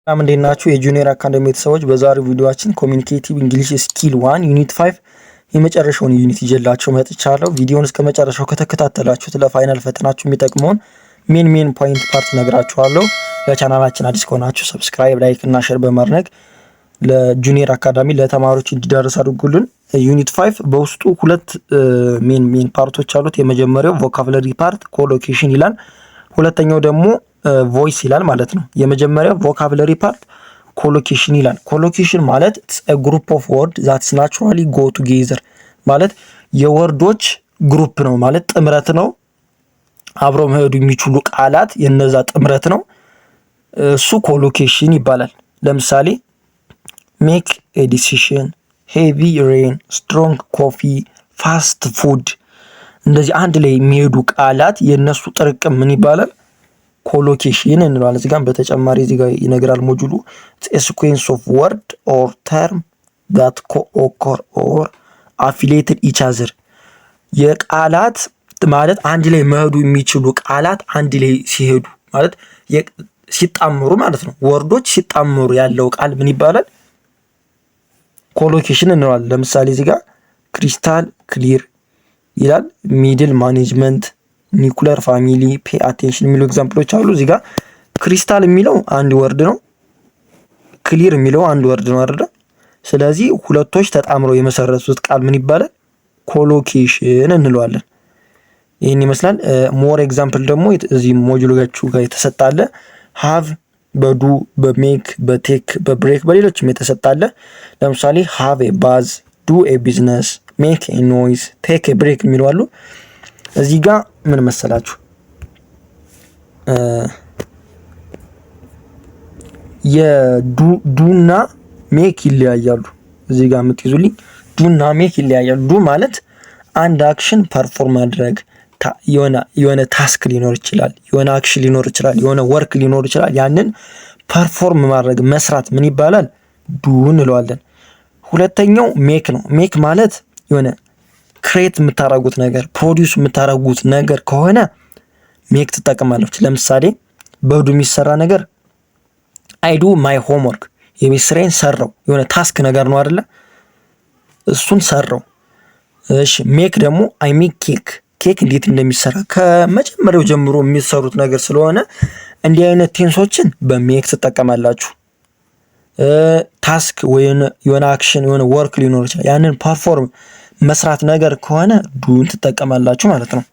ሰላም እንዴት ናችሁ? የጁኒየር አካዳሚ ቤተሰቦች በዛሬው ቪዲዮአችን ኮሚኒኬቲቭ እንግሊሽ ስኪል 1 ዩኒት 5 የመጨረሻውን ዩኒት ይዤላችሁ መጥቻለሁ። ቪዲዮውን እስከ መጨረሻው ከተከታተላችሁት ለፋይናል ፈተናችሁ የሚጠቅመውን ሜን ፖይንት ፓርት ነግራችኋለሁ። ለቻናላችን አዲስ ከሆናችሁ ሰብስክራይብ፣ ላይክ እና ሼር በማድረግ ለጁኒየር አካዳሚ ለተማሪዎች እንዲዳረስ አድርጉልን። ዩኒት 5 በውስጡ ሁለት ሜን ፓርቶች አሉት። የመጀመሪያው ቮካብለሪ ፓርት ኮሎኬሽን ይላል። ሁለተኛው ደግሞ ቮይስ ይላል ማለት ነው። የመጀመሪያው ቮካብለሪ ፓርት ኮሎኬሽን ይላል። ኮሎኬሽን ማለት ግሩፕ ኦፍ ወርድ ዛትስ ናቹራሊ ጎ ቱጌዘር ማለት የወርዶች ግሩፕ ነው ማለት ጥምረት ነው። አብረው መሄዱ የሚችሉ ቃላት የነዛ ጥምረት ነው። እሱ ኮሎኬሽን ይባላል። ለምሳሌ ሜክ ኤ ዲሲሽን፣ ሄቪ ሬን፣ ስትሮንግ ኮፊ፣ ፋስት ፉድ እንደዚህ አንድ ላይ የሚሄዱ ቃላት የነሱ ጥርቅም ምን ይባላል? ኮሎኬሽን እንለዋለን። እዚህ ጋር በተጨማሪ እዚህ ጋር ይነግራል ሞጁሉ ሲኩዌንስ ኦፍ ወርድ ኦር ተርም ዳት ኮኦከር ኦር አፊሊየትድ ኢች አዘር የቃላት ማለት አንድ ላይ መሄዱ የሚችሉ ቃላት አንድ ላይ ሲሄዱ ማለት ሲጣመሩ ማለት ነው። ወርዶች ሲጣመሩ ያለው ቃል ምን ይባላል? ኮሎኬሽን እንለዋለን። ለምሳሌ እዚህ ጋር ክሪስታል ክሊር ይላል። ሚድል ማኔጅመንት፣ ኒኩለር ፋሚሊ፣ ፔ አቴንሽን የሚሉ ኤግዛምፕሎች አሉ። እዚህ ጋር ክሪስታል የሚለው አንድ ወርድ ነው። ክሊር የሚለው አንድ ወርድ ነው አይደል? ስለዚህ ሁለቶች ተጣምረው የመሰረቱት ቃል ምን ይባላል? ኮሎኬሽን እንለዋለን። ይህን ይመስላል። ሞር ኤግዛምፕል ደግሞ እዚህ ሞጁሎቹ ጋር የተሰጣለ ሃቭ በዱ በሜክ በቴክ በብሬክ በሌሎችም የተሰጣለ። ለምሳሌ ሃቭ ኤ ባዝ፣ ዱ ኤ ቢዝነስ፣ ሜክ ኤ ኖይዝ፣ ቴክ ኤ ብሬክ የሚሉ አሉ። እዚህ ጋር ምን መሰላችሁ የዱና ሜክ ይለያያሉ። እዚህ ጋር የምትይዙልኝ ዱና ሜክ ይለያያሉ። ዱ ማለት አንድ አክሽን ፐርፎርም ማድረግ የሆነ ታስክ ሊኖር ይችላል፣ የሆነ አክሽን ሊኖር ይችላል፣ የሆነ ወርክ ሊኖር ይችላል። ያንን ፐርፎርም ማድረግ መስራት ምን ይባላል? ዱ እንለዋለን። ሁለተኛው ሜክ ነው። ሜክ ማለት የሆነ ክሬት የምታረጉት ነገር ፕሮዲውስ የምታረጉት ነገር ከሆነ ሜክ ትጠቀማለች። ለምሳሌ በዱ የሚሰራ ነገር አይ ዱ ማይ ሆምወርክ የቤት ስራዬን ሰራው፣ የሆነ ታስክ ነገር ነው አይደለ? እሱን ሰራው። እሺ ሜክ ደግሞ አይ ሜክ ኬክ፣ ኬክ እንዴት እንደሚሰራ ከመጀመሪያው ጀምሮ የሚሰሩት ነገር ስለሆነ እንዲህ አይነት ቴንሶችን በሜክ ትጠቀማላችሁ። ታስክ ወይ የሆነ አክሽን የሆነ ወርክ ሊኖር ይችላል። ያንን ፐርፎርም መስራት ነገር ከሆነ ዱን ትጠቀማላችሁ ማለት ነው።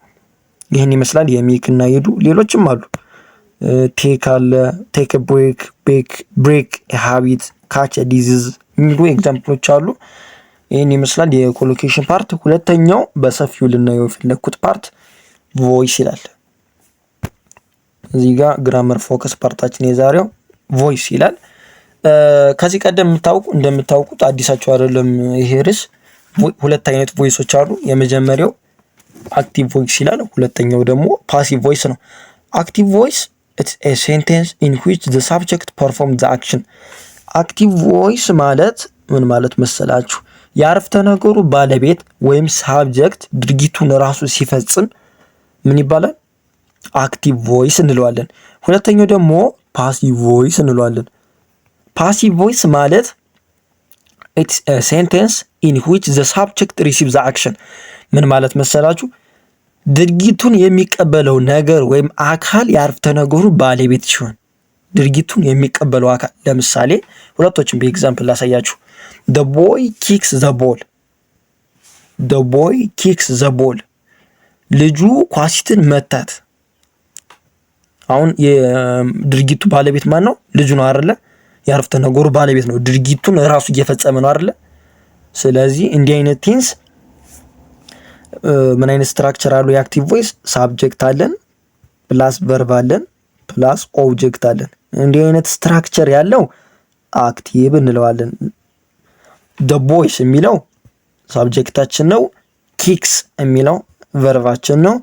ይህን ይመስላል የሜክ እና የዱ። ሌሎችም አሉ። ቴክ አለ፣ ቴክ ብሬክ፣ ብሬክ ሃቢት፣ ካች ዲዚዝ የሚሉ ኤግዛምፕሎች አሉ። ይህን ይመስላል የኮሎኬሽን ፓርት። ሁለተኛው በሰፊው ልናየው የፈለግኩት ፓርት ቮይስ ይላል። እዚህ ጋር ግራመር ፎከስ ፓርታችን የዛሬው ቮይስ ይላል። ከዚህ ቀደም እንደምታውቁት አዲሳቸው አይደለም ይሄ ርዕስ። ሁለት አይነት ቮይሶች አሉ። የመጀመሪያው አክቲቭ ቮይስ ይላል። ሁለተኛው ደግሞ ፓሲቭ ቮይስ ነው። አክቲቭ ቮይስ ኢትስ ኤ ሴንቴንስ ኢን ዊች ዘ ሳብጀክት ፐርፎርም ዘ አክሽን። አክቲቭ ቮይስ ማለት ምን ማለት መሰላችሁ? የአረፍተ ነገሩ ባለቤት ወይም ሳብጀክት ድርጊቱን ራሱ ሲፈጽም ምን ይባላል? አክቲቭ ቮይስ እንለዋለን። ሁለተኛው ደግሞ ፓሲቭ ቮይስ እንለዋለን። ፓሲቭ ቮይስ ማለት ኢትስ ኤ ሴንቴንስ ኢን ዊች ዘ ሳብጀክት ሪሲቭ ዘ አክሽን። ምን ማለት መሰላችሁ? ድርጊቱን የሚቀበለው ነገር ወይም አካል የአረፍተ ነገሩ ባለቤት ሲሆን ድርጊቱን የሚቀበለው አካል ለምሳሌ ሁለቶችን በኤግዛምፕል ላሳያችሁ። the boy kicks the ball፣ the boy kicks the ball ልጁ ኳሲትን መታት። አሁን የድርጊቱ ባለቤት ማን ነው? ልጁ ነው አይደለ? የአረፍተ ነገሩ ባለቤት ነው። ድርጊቱን ራሱ እየፈጸመ ነው አይደለ? ስለዚህ እንዲህ አይነት ቴንስ ምን አይነት ስትራክቸር አለው? የአክቲቭ ቮይስ ሳብጀክት አለን ፕላስ ቨርብ አለን ፕላስ ኦብጀክት አለን። እንዲህ አይነት ስትራክቸር ያለው አክቲቭ እንለዋለን። the boys የሚለው ሳብጀክታችን ነው። ኪክስ የሚለው ቨርባችን ነው።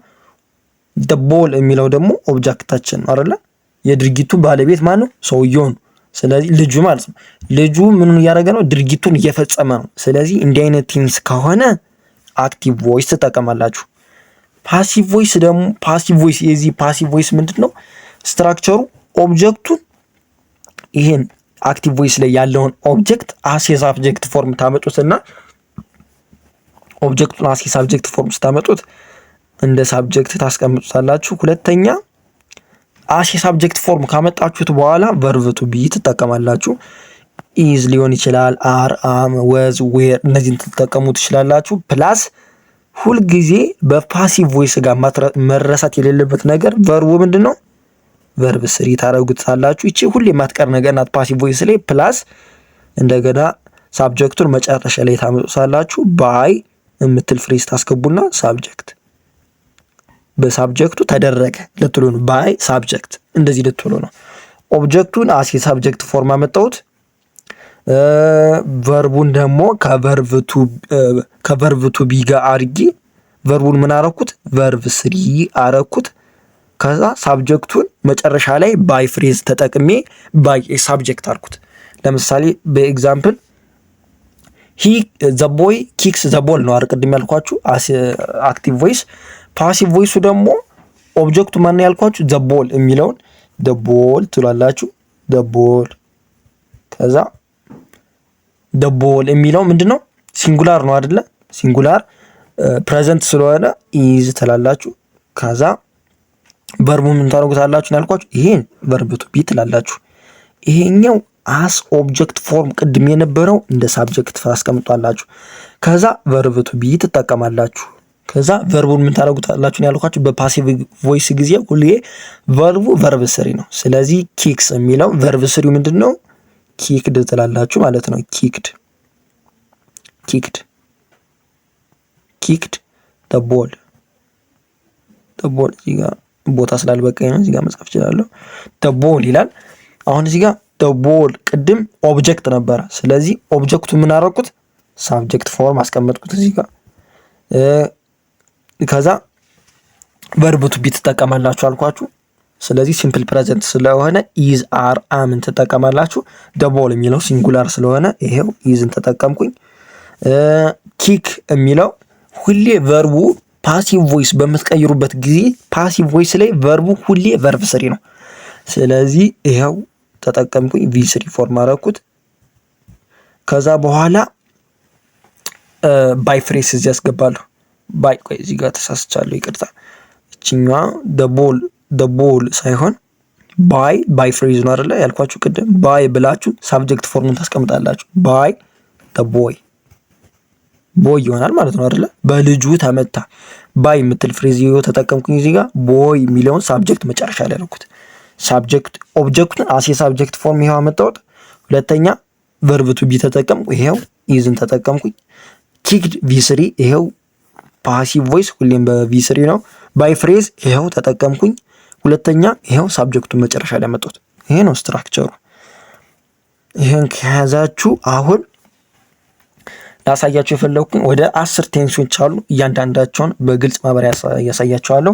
the ball የሚለው ደግሞ ኦብጀክታችን ነው አይደለ? የድርጊቱ ባለቤት ማን ነው? ሰውየው ነው። ስለዚህ ልጁ ማለት ነው። ልጁ ምኑን እያደረገ ነው? ድርጊቱን እየፈጸመ ነው። ስለዚህ እንዲህ አይነት ቴንስ ከሆነ አክቲቭ ቮይስ ትጠቀማላችሁ። ፓሲቭ ቮይስ ደግሞ የዚህ ፓሲቭ ቮይስ ምንድነው? ስትራክቸሩ ኦብጀክቱን ይሄን አክቲቭ ቮይስ ላይ ያለውን ኦብጀክት አስ የሳብጀክት ፎርም ታመጡትና ኦብጀክቱን አስ የሳብጀክት ፎርም ስታመጡት እንደ ሳብጀክት ታስቀምጡታላችሁ። ሁለተኛ አስ የሳብጀክት ፎርም ካመጣችሁት በኋላ ቨርብ ቱ ቢ ትጠቀማላችሁ። ኢዝ ሊሆን ይችላል፣ አር፣ አም፣ ወዝ፣ ዌር እነዚህን ትጠቀሙ ትችላላችሁ። ፕላስ ሁልጊዜ በፓሲቭ ቮይስ ጋር መረሳት የሌለበት ነገር ቨርቡ ምንድን ነው? ቨርብ ስሪ ታደርጉታላችሁ። ይቺ ሁሌ የማትቀር ነገር ናት ፓሲቭ ቮይስ ላይ። ፕላስ እንደገና ሳብጀክቱን መጨረሻ ላይ ታመጡታላችሁ። ባይ የምትል ፍሬዝ ታስገቡና ሳብጀክት በሳብጀክቱ ተደረገ ልትሉ ነው። ባይ ሳብጀክት እንደዚህ ልትሉ ነው። ኦብጀክቱን አስ የሳብጀክት ፎርም አመጣሁት። ቨርቡን ደግሞ ከቨርብ ቱ ቢ ጋር አድርጌ ቨርቡን ምን አረኩት? ቨርብ ስሪ አረኩት። ከዛ ሳብጀክቱን መጨረሻ ላይ ባይ ፍሬዝ ተጠቅሜ ባይ ሳብጀክት አልኩት። ለምሳሌ በኤግዛምፕል ሂ ዘ ቦይ ኪክስ ዘ ቦል ነው ቅድም ያልኳችሁ አክቲቭ ቮይስ። ፓሲቭ ቮይሱ ደግሞ ኦብጀክቱ ማን ያልኳችሁ? ዘ ቦል የሚለውን ዘ ቦል ትላላችሁ። ዘ ቦል ከዛ ዘ ቦል የሚለው ምንድነው? ሲንጉላር ነው አይደለ? ሲንጉላር ፕሬዘንት ስለሆነ ኢዝ ትላላችሁ። ከዛ ቨርቡ ምን ታደርጉታላችሁ ያልኳችሁ? ይሄን ቨርብ ቱ ቢ ትላላችሁ። ይሄኛው አስ ኦብጀክት ፎርም ቅድም የነበረው እንደ ሳብጀክት ታስቀምጣላችሁ። ከዛ ቨርብ ቱ ቢ ትጠቀማላችሁ። ከዛ ቨርቡን ምን ታደርጉታላችሁ ያልኳችሁ? በፓሲቭ ቮይስ ጊዜ ሁሌ ቨርቡ ቨርብ ስሪ ነው። ስለዚህ ኪክስ የሚለው ቨርብ ስሪው ምንድነው? ኪክድ ትላላችሁ ማለት ነው። ኪክድ the ball እዚህ ጋር ቦታ ስላልበቃኝ ነው። እዚህ ጋር መጻፍ እችላለሁ። the ball ይላል። አሁን እዚህ ጋር the ball ቅድም ኦብጀክት ነበረ። ስለዚህ ኦብጀክቱ ምን አደረኩት? ሳብጀክት ፎርም አስቀመጥኩት እዚህ ጋር። ከዛ ቨርብ ቱ ቢ ትጠቀማላችሁ አልኳችሁ። ስለዚህ ሲምፕል ፕሬዘንት ስለሆነ ኢዝ፣ አር፣ አምን ትጠቀማላችሁ። ደቦል የሚለው ሲንጉላር ስለሆነ ይሄው ኢዝን ተጠቀምኩኝ። ኪክ የሚለው ሁሌ ቨርቡ ፓሲቭ ቮይስ በምትቀይሩበት ጊዜ ፓሲቭ ቮይስ ላይ ቨርቡ ሁሌ ቨርብ ስሪ ነው። ስለዚህ ይሄው ተጠቀምኩኝ። ቪ3 ፎርም አደረኩት። ከዛ በኋላ ባይ ፍሬስ እዚህ ያስገባለሁ። ባይ ቆይ እዚህ ጋር ተሳስቻለሁ፣ ይቅርታ። እቺኛዋ ደቦል ሳይሆን ባይ ፍሬዝ ነው አይደለ ያልኳችሁ ቅድም። ባይ ብላችሁ ሳብጀክት ፎርሙን ታስቀምጣላችሁ። ባይ ቦይ ይሆናል ማለት ነው አይደለ? በልጁ ተመታ። ባይ የምትል ፍሬዝ ተጠቀምኩኝ እዚህ ጋር። ቦይ የሚለውን ሳብጀክት መጨረሻ ላይ አደረኩት። ሳብጀክት ኦብጀክቱን አሴ ሳብጀክት ፎርም ይሄው አመጣሁት። ሁለተኛ ቨርብ ቱ ቢ ተጠቀምኩ፣ ይሄው ኢዝን ተጠቀምኩኝ። ኪክድ ቪ3 ይሄው ፓሲቭ ቮይስ ሁሌም በቪ3 ነው። ባይ ፍሬዝ ይሄው ተጠቀምኩኝ። ሁለተኛ ይሄው ሳብጀክቱን መጨረሻ ላይ አመጣሁት። ይሄ ነው ስትራክቸሩ። ይሄን ከያዛችሁ አሁን ላሳያችሁ የፈለኩኝ ወደ 10 ቴንሶች አሉ። እያንዳንዳቸውን በግልጽ ማብራሪያ ያሳያችኋለሁ።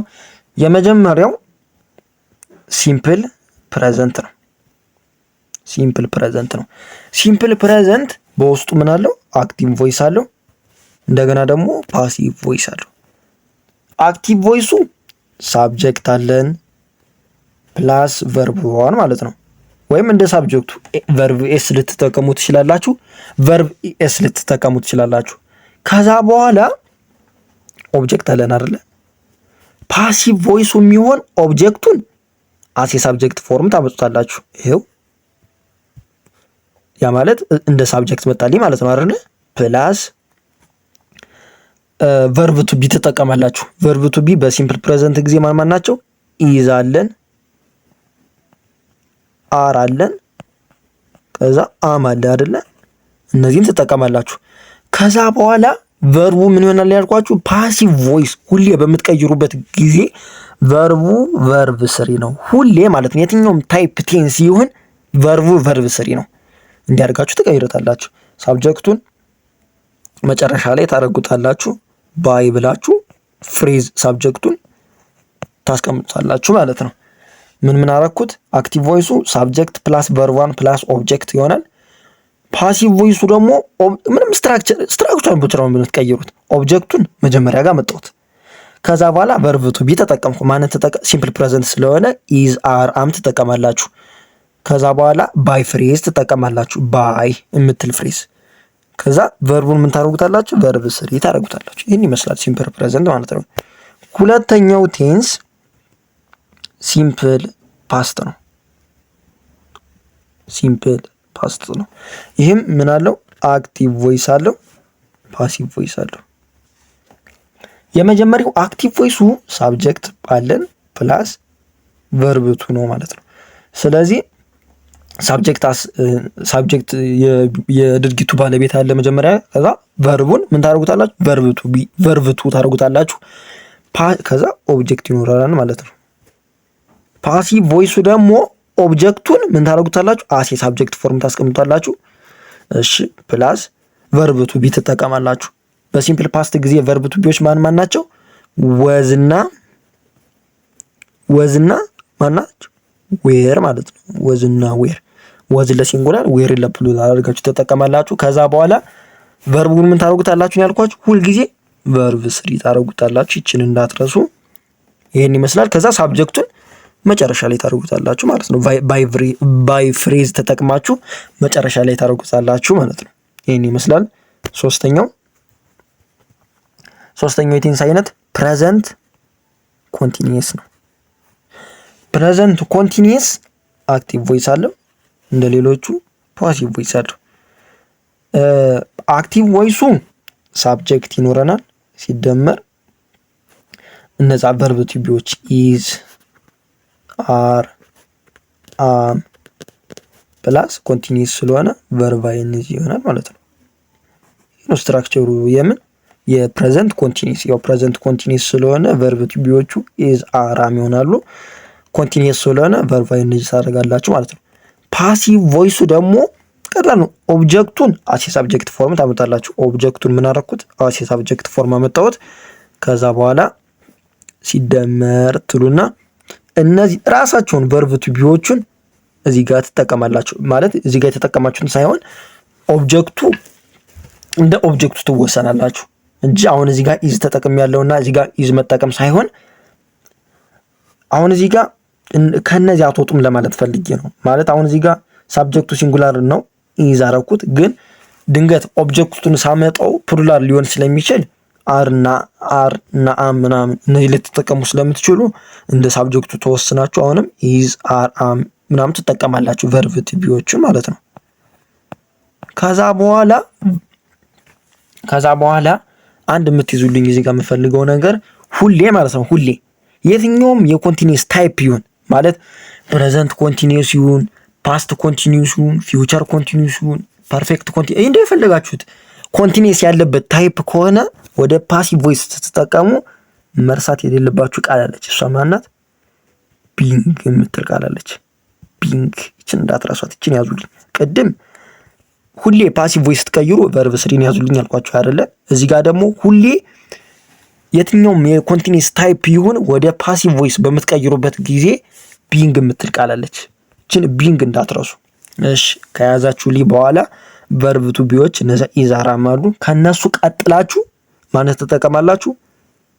የመጀመሪያው ሲምፕል ፕሬዘንት ነው። ሲምፕል ፕሬዘንት በውስጡ ምን አለው? አክቲቭ ቮይስ አለው። እንደገና ደግሞ ፓሲቭ ቮይስ አለው። አክቲቭ ቮይሱ ሳብጀክት አለን ፕላስ ቨርብ ዋን ማለት ነው። ወይም እንደ ሳብጀክቱ ቨርብ ኤስ ልትጠቀሙ ትችላላችሁ፣ ቨርብ ኤስ ልትጠቀሙ ትችላላችሁ። ከዛ በኋላ ኦብጀክት አለን አይደለ? ፓሲቭ ቮይሱ የሚሆን ኦብጀክቱን አሴ ሳብጀክት ፎርም ታመጡታላችሁ። ይሄው ያ ማለት እንደ ሳብጀክት መጣልኝ ማለት ነው አይደለ? ፕላስ ቨርብ ቱ ቢ ትጠቀማላችሁ። ቨርብ ቱ ቢ በሲምፕል ፕሬዘንት ጊዜ ማን ናቸው? ኢዝ አለን፣ አር አለን፣ ከዛ አም አለ አይደለ? እነዚህን ትጠቀማላችሁ። ከዛ በኋላ ቨርቡ ምን ይሆናል ያልኳችሁ? ፓሲቭ ቮይስ ሁሌ በምትቀይሩበት ጊዜ ቨርቡ ቨርብ ስሪ ነው። ሁሌ ማለት ነው። የትኛውም ታይፕ ቴንስ ይሁን ቨርቡ ቨርብ ስሪ ነው። እንዲያርጋችሁ ትቀይሩታላችሁ። ሳብጀክቱን መጨረሻ ላይ ታረጉታላችሁ። ባይ ብላችሁ ፍሬዝ ሳብጀክቱን ታስቀምጡታላችሁ ማለት ነው። ምን አረኩት? አክቲቭ ቮይሱ ሳብጀክት ፕላስ ቨርብ ዋን ፕላስ ኦብጀክት ይሆናል። ፓሲቭ ቮይሱ ደግሞ ምንም ስትራክቸርን ብቻ ነው የምትቀይሩት። ኦብጀክቱን መጀመሪያ ጋር መጣሁት። ከዛ በኋላ ቨርብ ቱ ቢ ተጠቀምኩ። ማንን ተጠቀም? ሲምፕል ፕሬዘንት ስለሆነ ኢዝ፣ አር፣ አም ትጠቀማላችሁ። ከዛ በኋላ ባይ ፍሬዝ ትጠቀማላችሁ። ባይ የምትል ፍሬዝ ከዛ ቨርቡን ምን ታደርጉታላችሁ? ቨርብ ስሪ ታደርጉታላችሁ። ይህን ይመስላል ሲምፕል ፕሬዘንት ማለት ነው። ሁለተኛው ቴንስ ሲምፕል ፓስት ነው። ሲምፕል ፓስት ነው። ይህም ምን አለው? አክቲቭ ቮይስ አለው፣ ፓሲቭ ቮይስ አለው። የመጀመሪያው አክቲቭ ቮይሱ ሳብጀክት አለን ፕላስ ቨርብቱ ነው ማለት ነው። ስለዚህ ሳብጀክት የድርጊቱ ባለቤት አለ መጀመሪያ። ከዛ ቨርቡን ምን ታደርጉታላችሁ? ቨርብቱ ታደርጉታላችሁ። ከዛ ኦብጀክት ይኖራል ማለት ነው። ፓሲቭ ቮይሱ ደግሞ ኦብጀክቱን ምን ታደርጉታላችሁ? አሴ ሳብጀክት ፎርም ታስቀምጣላችሁ። እሺ ፕላስ ቨርብቱ ቢ ትጠቀማላችሁ። በሲምፕል ፓስት ጊዜ ቨርብቱ ቢዎች ማን ናቸው? ወዝና ማናቸው? ዌር ማለት ነው። ወዝና ዌር፣ ወዝ ለሲንጉላር ዌር ለፕሉራል አድርጋችሁ ተጠቀማላችሁ። ከዛ በኋላ ቨርቡን ምን ታደርጉታላችሁ ያልኳችሁ? ሁልጊዜ ቨርብ ስሪ ታደርጉታላችሁ። ይችን እንዳትረሱ። ይሄን ይመስላል። ከዛ ሳብጀክቱን መጨረሻ ላይ ታደርጉታላችሁ ማለት ነው። ባይ ፍሬዝ ተጠቅማችሁ መጨረሻ ላይ ታደርጉታላችሁ ማለት ነው። ይሄን ይመስላል። ሶስተኛው የቴንስ አይነት ፕሬዘንት ኮንቲኒየስ ነው። ፕሬዘንት ኮንቲኒየስ አክቲቭ ቮይስ አለው፣ እንደ ሌሎቹ ፓሲቭ ቮይስ አለው። አክቲቭ ቮይሱ ሳብጀክት ይኖረናል ሲደመር እነዛ ቨርብ ቱቢዎች ኢዝ፣ አር፣ አም ፕላስ ኮንቲኒየስ ስለሆነ ቨርብ አይንዚ ይሆናል ማለት ነው። ይሄ ነው ስትራክቸሩ የምን የፕሬዘንት ኮንቲኒየስ። ያው ፕሬዘንት ኮንቲኒየስ ስለሆነ ቨርብ ቱቢዎቹ ኢዝ፣ አር፣ አም ይሆናሉ። ኮንቲኒየስ ስለሆነ ቨርብ አይንዚ ታደርጋላችሁ ማለት ነው። ፓሲቭ ቮይሱ ደግሞ ቀላል ነው። ኦብጀክቱን አሴ ሳብጀክት ፎርም ታመጣላችሁ። ኦብጀክቱን ምን አደረኩት? አሴ ሳብጀክት ፎርም አመጣሁት። ከዛ በኋላ ሲደመር ትሉና እነዚህ ራሳቸውን ቨርብ ቱቢዎቹን እዚህ ጋር ትጠቀማላችሁ። ማለት እዚህ ጋር የተጠቀማችሁን ሳይሆን ኦብጀክቱ እንደ ኦብጀክቱ ትወሰናላችሁ እንጂ አሁን እዚህ ጋር ኢዝ ተጠቅም ያለውና እዚህ ጋር ኢዝ መጠቀም ሳይሆን አሁን እዚህ ጋር ከነዚህ አትወጡም ለማለት ፈልጌ ነው። ማለት አሁን እዚህ ጋር ሳብጀክቱ ሲንጉላር ነው ኢዝ አረኩት፣ ግን ድንገት ኦብጀክቱን ሳመጣው ፕሉራል ሊሆን ስለሚችል አር እና አም ምናምን እነዚህ ልትጠቀሙ ስለምትችሉ እንደ ሳብጀክቱ ተወስናችሁ አሁንም ኢዝ፣ አር፣ አም ምናምን ትጠቀማላችሁ ቨርብ ቱቢዎችን ማለት ነው። ከዛ በኋላ አንድ የምትይዙልኝ እዚህ ጋር የምፈልገው ነገር ሁሌ ማለት ነው፣ ሁሌ የትኛውም የኮንቲኒየስ ታይፕ ይሁን ማለት ፕሬዘንት ኮንቲኒየስ ይሁን፣ ፓስት ኮንቲኒየስ ይሁን፣ ፊውቸር ኮንቲኒየስ ይሁን፣ ፐርፌክት ኮንቲኒየስ እንደ የፈለጋችሁት ኮንቲኒየስ ያለበት ታይፕ ከሆነ ወደ ፓሲቭ ቮይስ ስትጠቀሙ መርሳት የሌለባችሁ ቃል አለች። እሷ ማናት? ቢንግ የምትል ቃል አለች። ቢንግ፣ ይችን እንዳትረሷት። ይችን ያዙልኝ። ቅድም ሁሌ ፓሲቭ ቮይስ ስትቀይሩ ቨርብ ስሪን ያዙልኝ አልኳችሁ አይደለ? እዚህ ጋር ደግሞ ሁሌ የትኛውም የኮንቲኒየስ ታይፕ ይሁን ወደ ፓሲቭ ቮይስ በምትቀይሩበት ጊዜ ቢንግ የምትል ቃል አለች። ይችን ቢንግ እንዳትረሱ። እሺ ከያዛችሁልኝ በኋላ ቨርብ ቱቢዎች እነዛ ኢዝ፣ አር፣ አም አሉ። ከነሱ ቀጥላችሁ ማለት ትጠቀማላችሁ?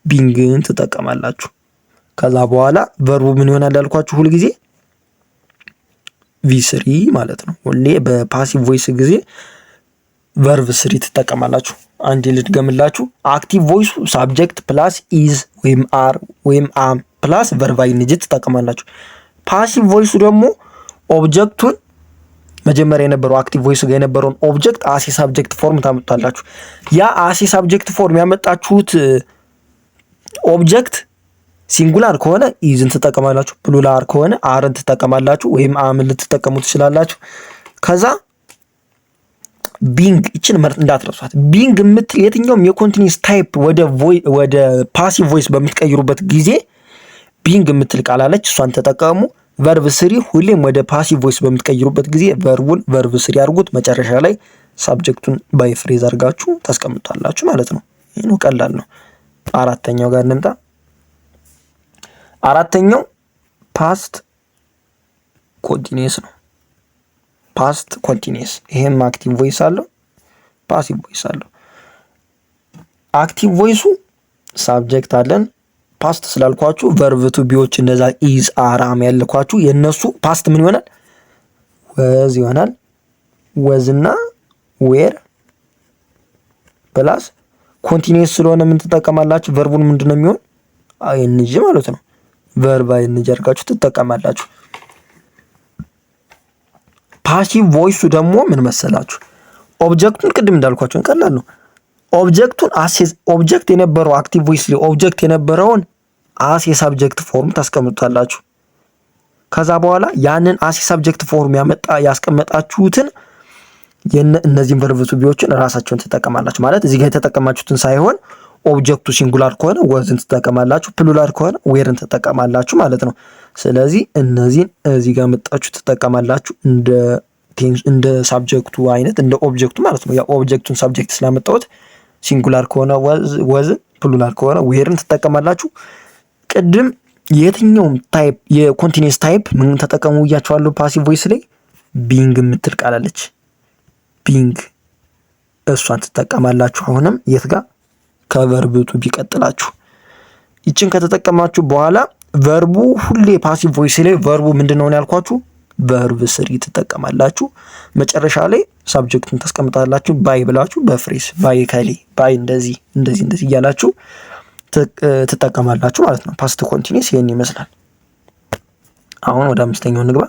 ቢንግን ትጠቀማላችሁ። ከዛ በኋላ ቨርቡ ምን ይሆናል ያልኳችሁ ሁል ጊዜ ቪ3 ማለት ነው። ሁሌ በፓሲቭ ቮይስ ጊዜ ቨርብ 3 ትጠቀማላችሁ። አንዴ ልድገምላችሁ። አክቲቭ ቮይሱ ሳብጀክት ፕላስ ኢዝ ወይም አር ወይም አም ፕላስ ቨርብ አይንጂ ትጠቀማላችሁ። ፓሲቭ ቮይሱ ደግሞ ኦብጀክቱን መጀመሪያ የነበረው አክቲቭ ቮይስ ጋር የነበረውን ኦብጀክት አሴ ሳብጀክት ፎርም ታመጣላችሁ። ያ አሴ ሳብጀክት ፎርም ያመጣችሁት ኦብጀክት ሲንጉላር ከሆነ ኢዝን ትጠቀማላችሁ፣ ፕሉራል ከሆነ አርን ትጠቀማላችሁ ወይም አምን ልትጠቀሙ ትችላላችሁ። ከዛ ቢንግ፣ ይችን መርጥ እንዳትረሷት። ቢንግ የምትል የትኛውም የኮንቲኒየስ ታይፕ ወደ ፓሲቭ ቮይስ በምትቀይሩበት ጊዜ ቢንግ የምትል ቃል አለች፣ እሷን ተጠቀሙ። ቨርብ ስሪ ሁሌም ወደ ፓሲቭ ቮይስ በምትቀይሩበት ጊዜ ቨርቡን ቨርብ ስሪ አድርጉት። መጨረሻ ላይ ሳብጀክቱን ባይ ፍሬዝ አድርጋችሁ ታስቀምጣላችሁ ማለት ነው። ይህ ነው፣ ቀላል ነው። አራተኛው ጋር እንምጣ። አራተኛው ፓስት ኮንቲኒየስ ነው። ፓስት ኮንቲኒየስ፣ ይሄም አክቲቭ ቮይስ አለው፣ ፓሲቭ ቮይስ አለው። አክቲቭ ቮይሱ ሳብጀክት አለን። ፓስት ስላልኳችሁ ቨርብ ቱቢዎች እነዛ ኢዝ፣ አር፣ አም ያልኳችሁ የነሱ ፓስት ምን ይሆናል? ወዝ ይሆናል። ወዝና ዌር ፕላስ ኮንቲኒየስ ስለሆነ ምን ትጠቀማላችሁ? ቨርቡን ምንድነው የሚሆን? አይንጂ ማለት ነው። ቨርብ አይንጂ አድርጋችሁ ትጠቀማላችሁ። ፓሲቭ ቮይሱ ደግሞ ምን መሰላችሁ? ኦብጀክቱን ቅድም እንዳልኳችሁ ቀላል ነው። ኦብጀክቱን ኦብጀክት የነበረው አክቲቭ ቮይስ ላይ ኦብጀክት የነበረውን አስ የሳብጀክት ፎርም ታስቀምጡታላችሁ። ከዛ በኋላ ያንን አስ የሳብጀክት ፎርም ያስቀመጣችሁትን እነዚህን ቨርብ ቱ ቢዎችን ራሳቸውን ትጠቀማላችሁ። ማለት እዚህ ጋር የተጠቀማችሁትን ሳይሆን ኦብጀክቱ ሲንጉላር ከሆነ ወዝን ትጠቀማላችሁ፣ ፕሉራል ከሆነ ዌርን ትጠቀማላችሁ ማለት ነው። ስለዚህ እነዚህን እዚህ ጋር መጣችሁ ትጠቀማላችሁ እንደ ሳብጀክቱ አይነት እንደ ኦብጀክቱ ማለት ነው። ያ ኦብጀክቱን ሳብጀክት ስላመጣሁት ሲንጉላር ከሆነ ወዝን፣ ፕሉራል ከሆነ ዌርን ትጠቀማላችሁ። ቅድም የትኛውም ታይፕ የኮንቲኒየስ ታይፕ ምን ተጠቀሙ ብያችኋለሁ። ፓሲቭ ቮይስ ላይ ቢንግ የምትል ቃላለች። ቢንግ እሷን ትጠቀማላችሁ። አሁንም የት ጋር ከቨርብ ቱ ቢቀጥላችሁ ይችን ከተጠቀማችሁ በኋላ ቨርቡ ሁሌ ፓሲቭ ቮይስ ላይ ቨርቡ ምንድነው ያልኳችሁ? ቨርብ ስሪ ትጠቀማላችሁ። መጨረሻ ላይ ሳብጀክቱን ታስቀምጣላችሁ። ባይ ብላችሁ በፍሬስ ባይ ከሌ ባይ እንደዚህ እያላችሁ ትጠቀማላችሁ ማለት ነው። ፓስት ኮንቲኒየስ ይሄን ይመስላል። አሁን ወደ አምስተኛው እንግባ።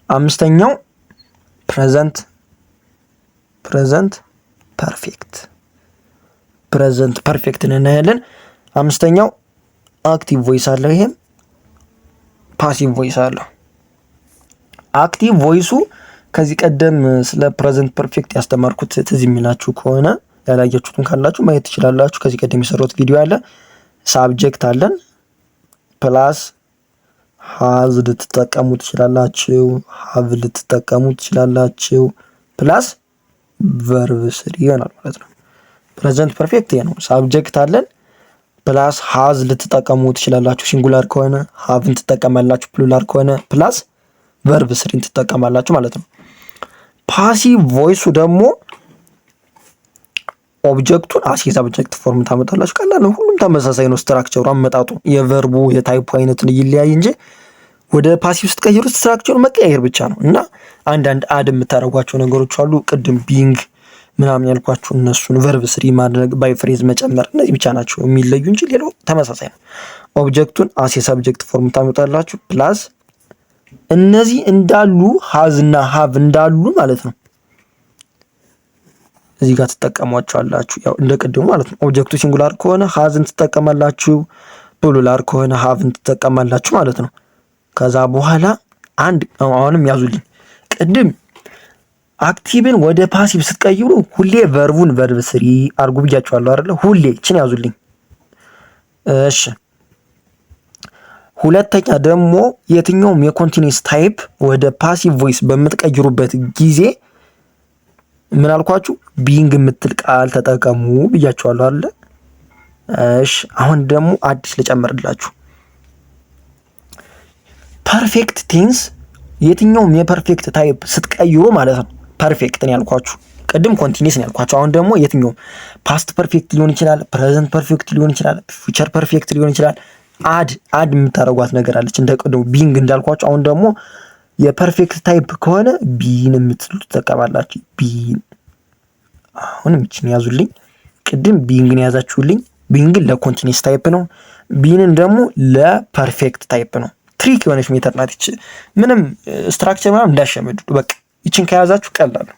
አምስተኛው ፕሬዘንት ፐርፌክትን እናያለን። አምስተኛው አክቲቭ ቮይስ አለው፣ ይሄም ፓሲቭ ቮይስ አለው። አክቲቭ ቮይሱ ከዚህ ቀደም ስለ ፕሬዘንት ፐርፌክት ያስተማርኩት ትዝ የሚላችሁ ከሆነ ያላያችሁትን ካላችሁ ማየት ትችላላችሁ። ከዚህ ቀደም የሰራሁት ቪዲዮ አለ። ሳብጀክት አለን ፕላስ ሃዝ ልትጠቀሙ ትችላላችሁ፣ ሃቭ ልትጠቀሙ ትችላላችሁ፣ ፕላስ ቨርብ ስሪ ይሆናል ማለት ነው። ፕሬዘንት ፐርፌክት ይሄ ነው። ሳብጀክት አለን ፕላስ ሃዝ ልትጠቀሙ ትችላላችሁ ሲንጉላር ከሆነ፣ ሃቭን ትጠቀማላችሁ ፕሉራል ከሆነ፣ ፕላስ ቨርብ ስሪን ትጠቀማላችሁ ማለት ነው። ፓሲቭ ቮይሱ ደግሞ ኦብጀክቱን አስ የሳብጀክት ፎርም ታመጣላችሁ። ቀላል ነው። ሁሉም ተመሳሳይ ነው ስትራክቸሩ፣ አመጣጡ የቨርቡ የታይፑ አይነትን ይለያይ እንጂ ወደ ፓሲቭ ስትቀይሩ ስትራክቸሩ መቀያየር ብቻ ነው። እና አንዳንድ አድ የምታደርጓቸው ነገሮች አሉ። ቅድም ቢንግ ምናምን ያልኳችሁ እነሱን ቨርብ ስሪ ማድረግ ባይ ፍሬዝ መጨመር እነዚህ ብቻ ናቸው የሚለዩ እንጂ ሌላው ተመሳሳይ ነው። ኦብጀክቱን አስ የሳብጀክት ፎርም ታመጣላችሁ ፕላስ እነዚህ እንዳሉ ሃዝ እና ሃቭ እንዳሉ ማለት ነው እዚህ ጋር ትጠቀሟቸዋላችሁ። ያው እንደ ቅድሙ ማለት ነው። ኦብጀክቱ ሲንጉላር ከሆነ ሃዝን ትጠቀማላችሁ፣ ፕሉራል ከሆነ ሃቭን ትጠቀማላችሁ ማለት ነው። ከዛ በኋላ አሁንም ያዙልኝ። ቅድም አክቲቭን ወደ ፓሲቭ ስትቀይሩ ሁሌ ቨርቡን ቨርብ ስሪ አርጉ ብያችኋለሁ አይደለ? ሁሌ እችን ያዙልኝ። እሺ ሁለተኛ ደግሞ የትኛውም የኮንቲኒየስ ታይፕ ወደ ፓሲቭ ቮይስ በምትቀይሩበት ጊዜ ምን አልኳችሁ? ቢንግ የምትል ቃል ተጠቀሙ ብያችኋለሁ አይደለ? እሺ አሁን ደግሞ አዲስ ልጨምርላችሁ። ፐርፌክት ቴንስ የትኛውም የፐርፌክት ታይፕ ስትቀይሩ ማለት ነው። ፐርፌክትን ያልኳችሁ ቅድም ኮንቲኒየስ ነው ያልኳችሁ። አሁን ደግሞ የትኛውም ፓስት ፐርፌክት ሊሆን ይችላል፣ ፕሬዘንት ፐርፌክት ሊሆን ይችላል፣ ፊውቸር ፐርፌክት ሊሆን ይችላል። አድ የምታደርጓት ነገር አለች እንደ ቅድሙ ቢንግ እንዳልኳችሁ። አሁን ደግሞ የፐርፌክት ታይፕ ከሆነ ቢን የምትሉ ትጠቀማላችሁ። ቢን አሁን ምችን ያዙልኝ። ቅድም ቢንግን ያዛችሁልኝ። ቢንግን ለኮንቲኒየስ ታይፕ ነው፣ ቢንን ደግሞ ለፐርፌክት ታይፕ ነው። ትሪክ የሆነች ሜተድ ናት። ምንም ስትራክቸር ምናምን እንዳሸመድዱ በቃ ይችን ከያዛችሁ ቀላል ነው።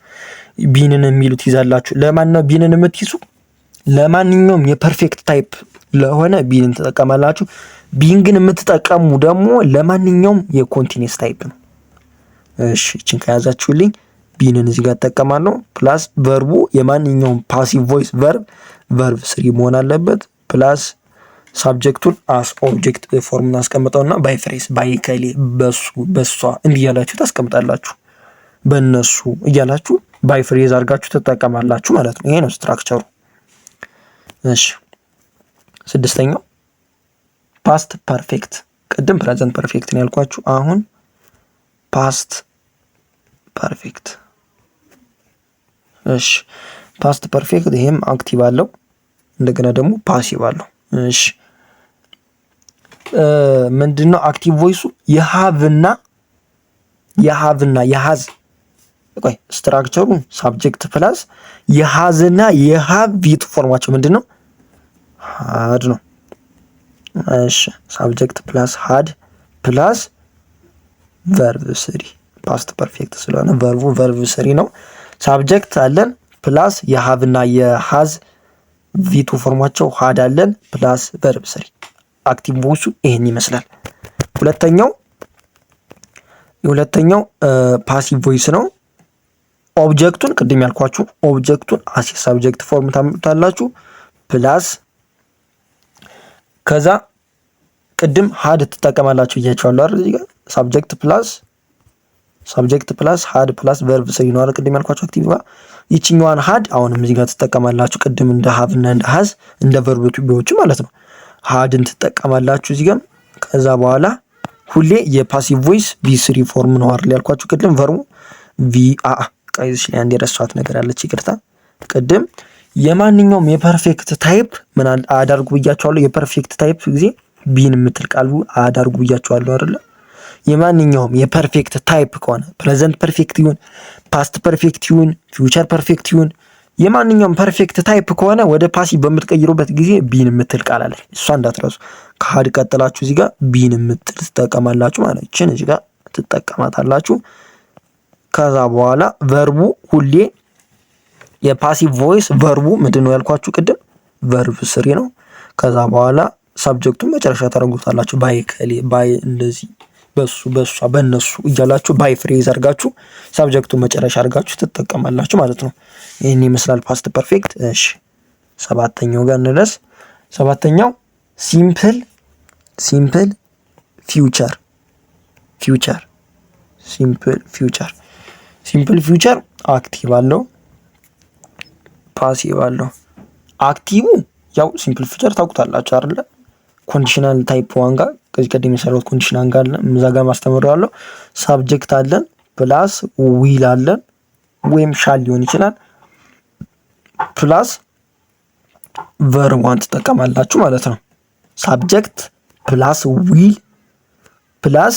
ቢንን የሚሉት ይዛላችሁ። ለማን ነው ቢንን የምትይዙ? ለማንኛውም የፐርፌክት ታይፕ ለሆነ ቢንን ትጠቀማላችሁ። ቢንግን የምትጠቀሙ ደግሞ ለማንኛውም የኮንቲኒየስ ታይፕ ነው። እሺ ይችን ከያዛችሁልኝ ቢንን እዚህ ጋር ተጠቀማለሁ። ፕላስ ቨርቡ የማንኛውም ፓሲቭ ቮይስ ቨርብ ስሪ መሆን አለበት። ፕላስ ሳብጀክቱን አስ ኦብጀክት ፎርም እናስቀምጠውና ባይ ፍሬዝ ባይ ከሌ በሷ እንዲህ እያላችሁ ታስቀምጣላችሁ። በእነሱ እያላችሁ ባይ ፍሬዝ አድርጋችሁ ትጠቀማላችሁ ማለት ነው። ይሄ ነው ስትራክቸሩ። እሺ ስድስተኛው ፓስት ፐርፌክት። ቅድም ፕሬዘንት ፐርፌክት ነው ያልኳችሁ። አሁን ፓስት ፐርፌክት። እሺ ፓስት ፐርፌክት ይሄም አክቲቭ አለው፣ እንደገና ደግሞ ፓሲቭ አለው። እሺ ምንድነው አክቲቭ ቮይሱ? የሃቭና የሃዝ ቆይ ስትራክቸሩ ሳብጀክት ፕላስ የሃዝና የሃቭ ቪቱ ፎርማቸው ምንድነው? ሃድ ነው። እሺ ሳብጀክት ፕላስ ሃድ ፕላስ ቨርብ ስሪ ፓስት ፐርፌክት ስለሆነ ቨርብ ስሪ ነው። ሳብጀክት አለን ፕላስ የሃቭና የሃዝ ቪቱ ፎርማቸው ሃድ አለን ፕላስ ቨርብ ስሪ። አክቲቭ ቮይሱ ይሄን ይመስላል። ሁለተኛው ፓሲቭ ቮይስ ነው። ኦብጀክቱን ቅድም ያልኳችሁ ኦብጀክቱን አስ ሳብጀክት ፎርም ታመጣላችሁ ፕላስ ከዛ ቅድም ሃድ ትጠቀማላችሁ እያያችኋለሁ አይደል? እዚህ ጋር ሳብጀክት ፕላስ ሃድ ፕላስ ቨርብ ስሪ ነው አይደል? ቅድም ያልኳችሁ አክቲቭ ጋር ይችኛዋን ሃድ አሁንም እዚህ ጋር ትጠቀማላችሁ። ቅድም እንደ ሃቭ እና እንደ ሃዝ እንደ ቨርብ ቱቢዎች ማለት ነው። ሃድን ትጠቀማላችሁ እዚህ ጋር። ከዛ በኋላ ሁሌ የፓሲቭ ቮይስ ቪ3 ፎርም ነው አይደል ያልኳችሁ ቅድም ቨርቡ ቀይስ ላይ አንድ የረሳኋት ነገር አለች ይቅርታ። ቅድም የማንኛውም የፐርፌክት ታይፕ ምን አዳርጉ ብያቸዋለሁ። የፐርፌክት ታይፕ ጊዜ ቢን የምትል ቃል አዳርጉ ብያቸዋለሁ አይደለ? የማንኛውም የፐርፌክት ታይፕ ከሆነ ፕሬዘንት ፐርፌክት ይሁን ፓስት ፐርፌክት ይሁን ፊውቸር ፐርፌክት ይሁን የማንኛውም ፐርፌክት ታይፕ ከሆነ ወደ ፓሲቭ በምትቀይሩበት ጊዜ ቢን የምትል ቃል አለች። እሷ እንዳትረሱ። ከሃድ ቀጥላችሁ እዚህ ጋር ቢን የምትል ትጠቀማላችሁ ማለት ነው። እዚህ ጋር ትጠቀማታላችሁ። ከዛ በኋላ ቨርቡ ሁሌ የፓሲቭ ቮይስ ቨርቡ ምንድነው ያልኳችሁ ቅድም ቨርብ ስሪ ነው። ከዛ በኋላ ሳብጀክቱን መጨረሻ ታደርጉታላችሁ። ባይ ከሌ ባይ እንደዚህ በሷ በእነሱ እያላችሁ ባይ ፍሬዝ አድርጋችሁ ሳብጀክቱን መጨረሻ አድርጋችሁ ትጠቀማላችሁ ማለት ነው። ይህን ይመስላል ፓስት ፐርፌክት። እሺ ሰባተኛው ጋር እንድረስ። ሰባተኛው ሲምፕል ፊውቸር ሲምፕል ፊውቸር አክቲቭ አለው ፓሲቭ አለው። አክቲቭ ያው ሲምፕል ፊውቸር ታውቁታላችሁ አይደለ? ኮንዲሽናል ታይፕ ዋን ጋር ከዚህ ቀደም የሰራሁት ኮንዲሽናል ጋር እዛ ጋር ማስተምረዋለሁ። ሳብጀክት አለን ፕላስ ዊል አለን ወይም ሻል ሊሆን ይችላል ፕላስ ቨርብ ዋን ትጠቀማላችሁ ማለት ነው። ሳብጀክት ፕላስ ዊል ፕላስ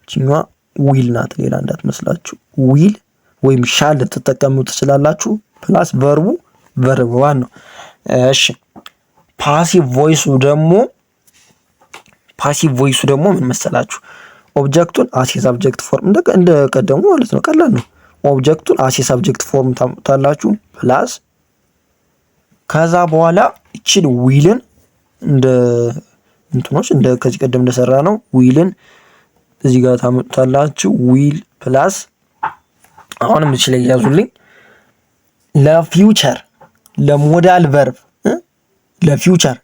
ቺኛ ዊል ናት ሌላ እንዳትመስላችሁ። ዊል ወይም ሻል ልትጠቀሙ ትችላላችሁ ፕላስ ቨርብ ዋን ነው። እሺ ፓሲቭ ቮይሱ ደግሞ ምን መሰላችሁ? ኦብጀክቱን አስ ሳብጀክት ፎርም እንደ ቀደሙ ማለት ነው። ቀላል ነው። ኦብጀክቱን አስ ሳብጀክት ፎርም ታመጣላችሁ ፕላስ ከዛ በኋላ እቺን ዊልን እንደ እንትኖች እንደ ከዚህ ቀደም እንደሰራ ነው ዊልን እዚህ ጋር ታመጣላችሁ። ዊል ፕላስ አሁንም እቺ ላይ ያዙልኝ ለፊውቸር ለሞዳል ቨርብ ለፊውቸር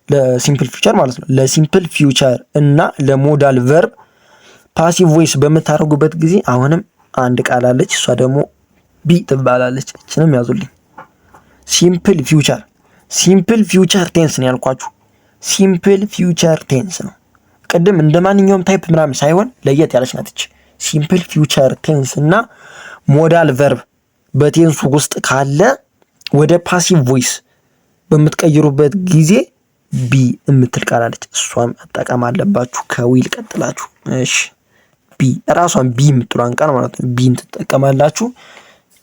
ለሲምፕል ፊውቸር ማለት ነው። ለሲምፕል ፊውቸር እና ለሞዳል ቨርብ ፓሲቭ ቮይስ በምታደርጉበት ጊዜ አሁንም አንድ ቃል አለች። እሷ ደግሞ ቢ ትባላለች። እችንም ያዙልኝ። ሲምፕል ፊውቸር ቴንስ ነው ያልኳችሁ። ሲምፕል ፊውቸር ቴንስ ነው። ቅድም እንደ ማንኛውም ታይፕ ምናምን ሳይሆን ለየት ያለች ናት እች። ሲምፕል ፊውቸር ቴንስ እና ሞዳል ቨርብ በቴንሱ ውስጥ ካለ ወደ ፓሲቭ ቮይስ በምትቀይሩበት ጊዜ ቢ የምትል ቃል አለች። እሷን መጠቀም አለባችሁ ከዊል ቀጥላችሁ። እሺ ቢ ራሷን ቢ የምትሏን ቃል ማለት ነው። ቢን ትጠቀማላችሁ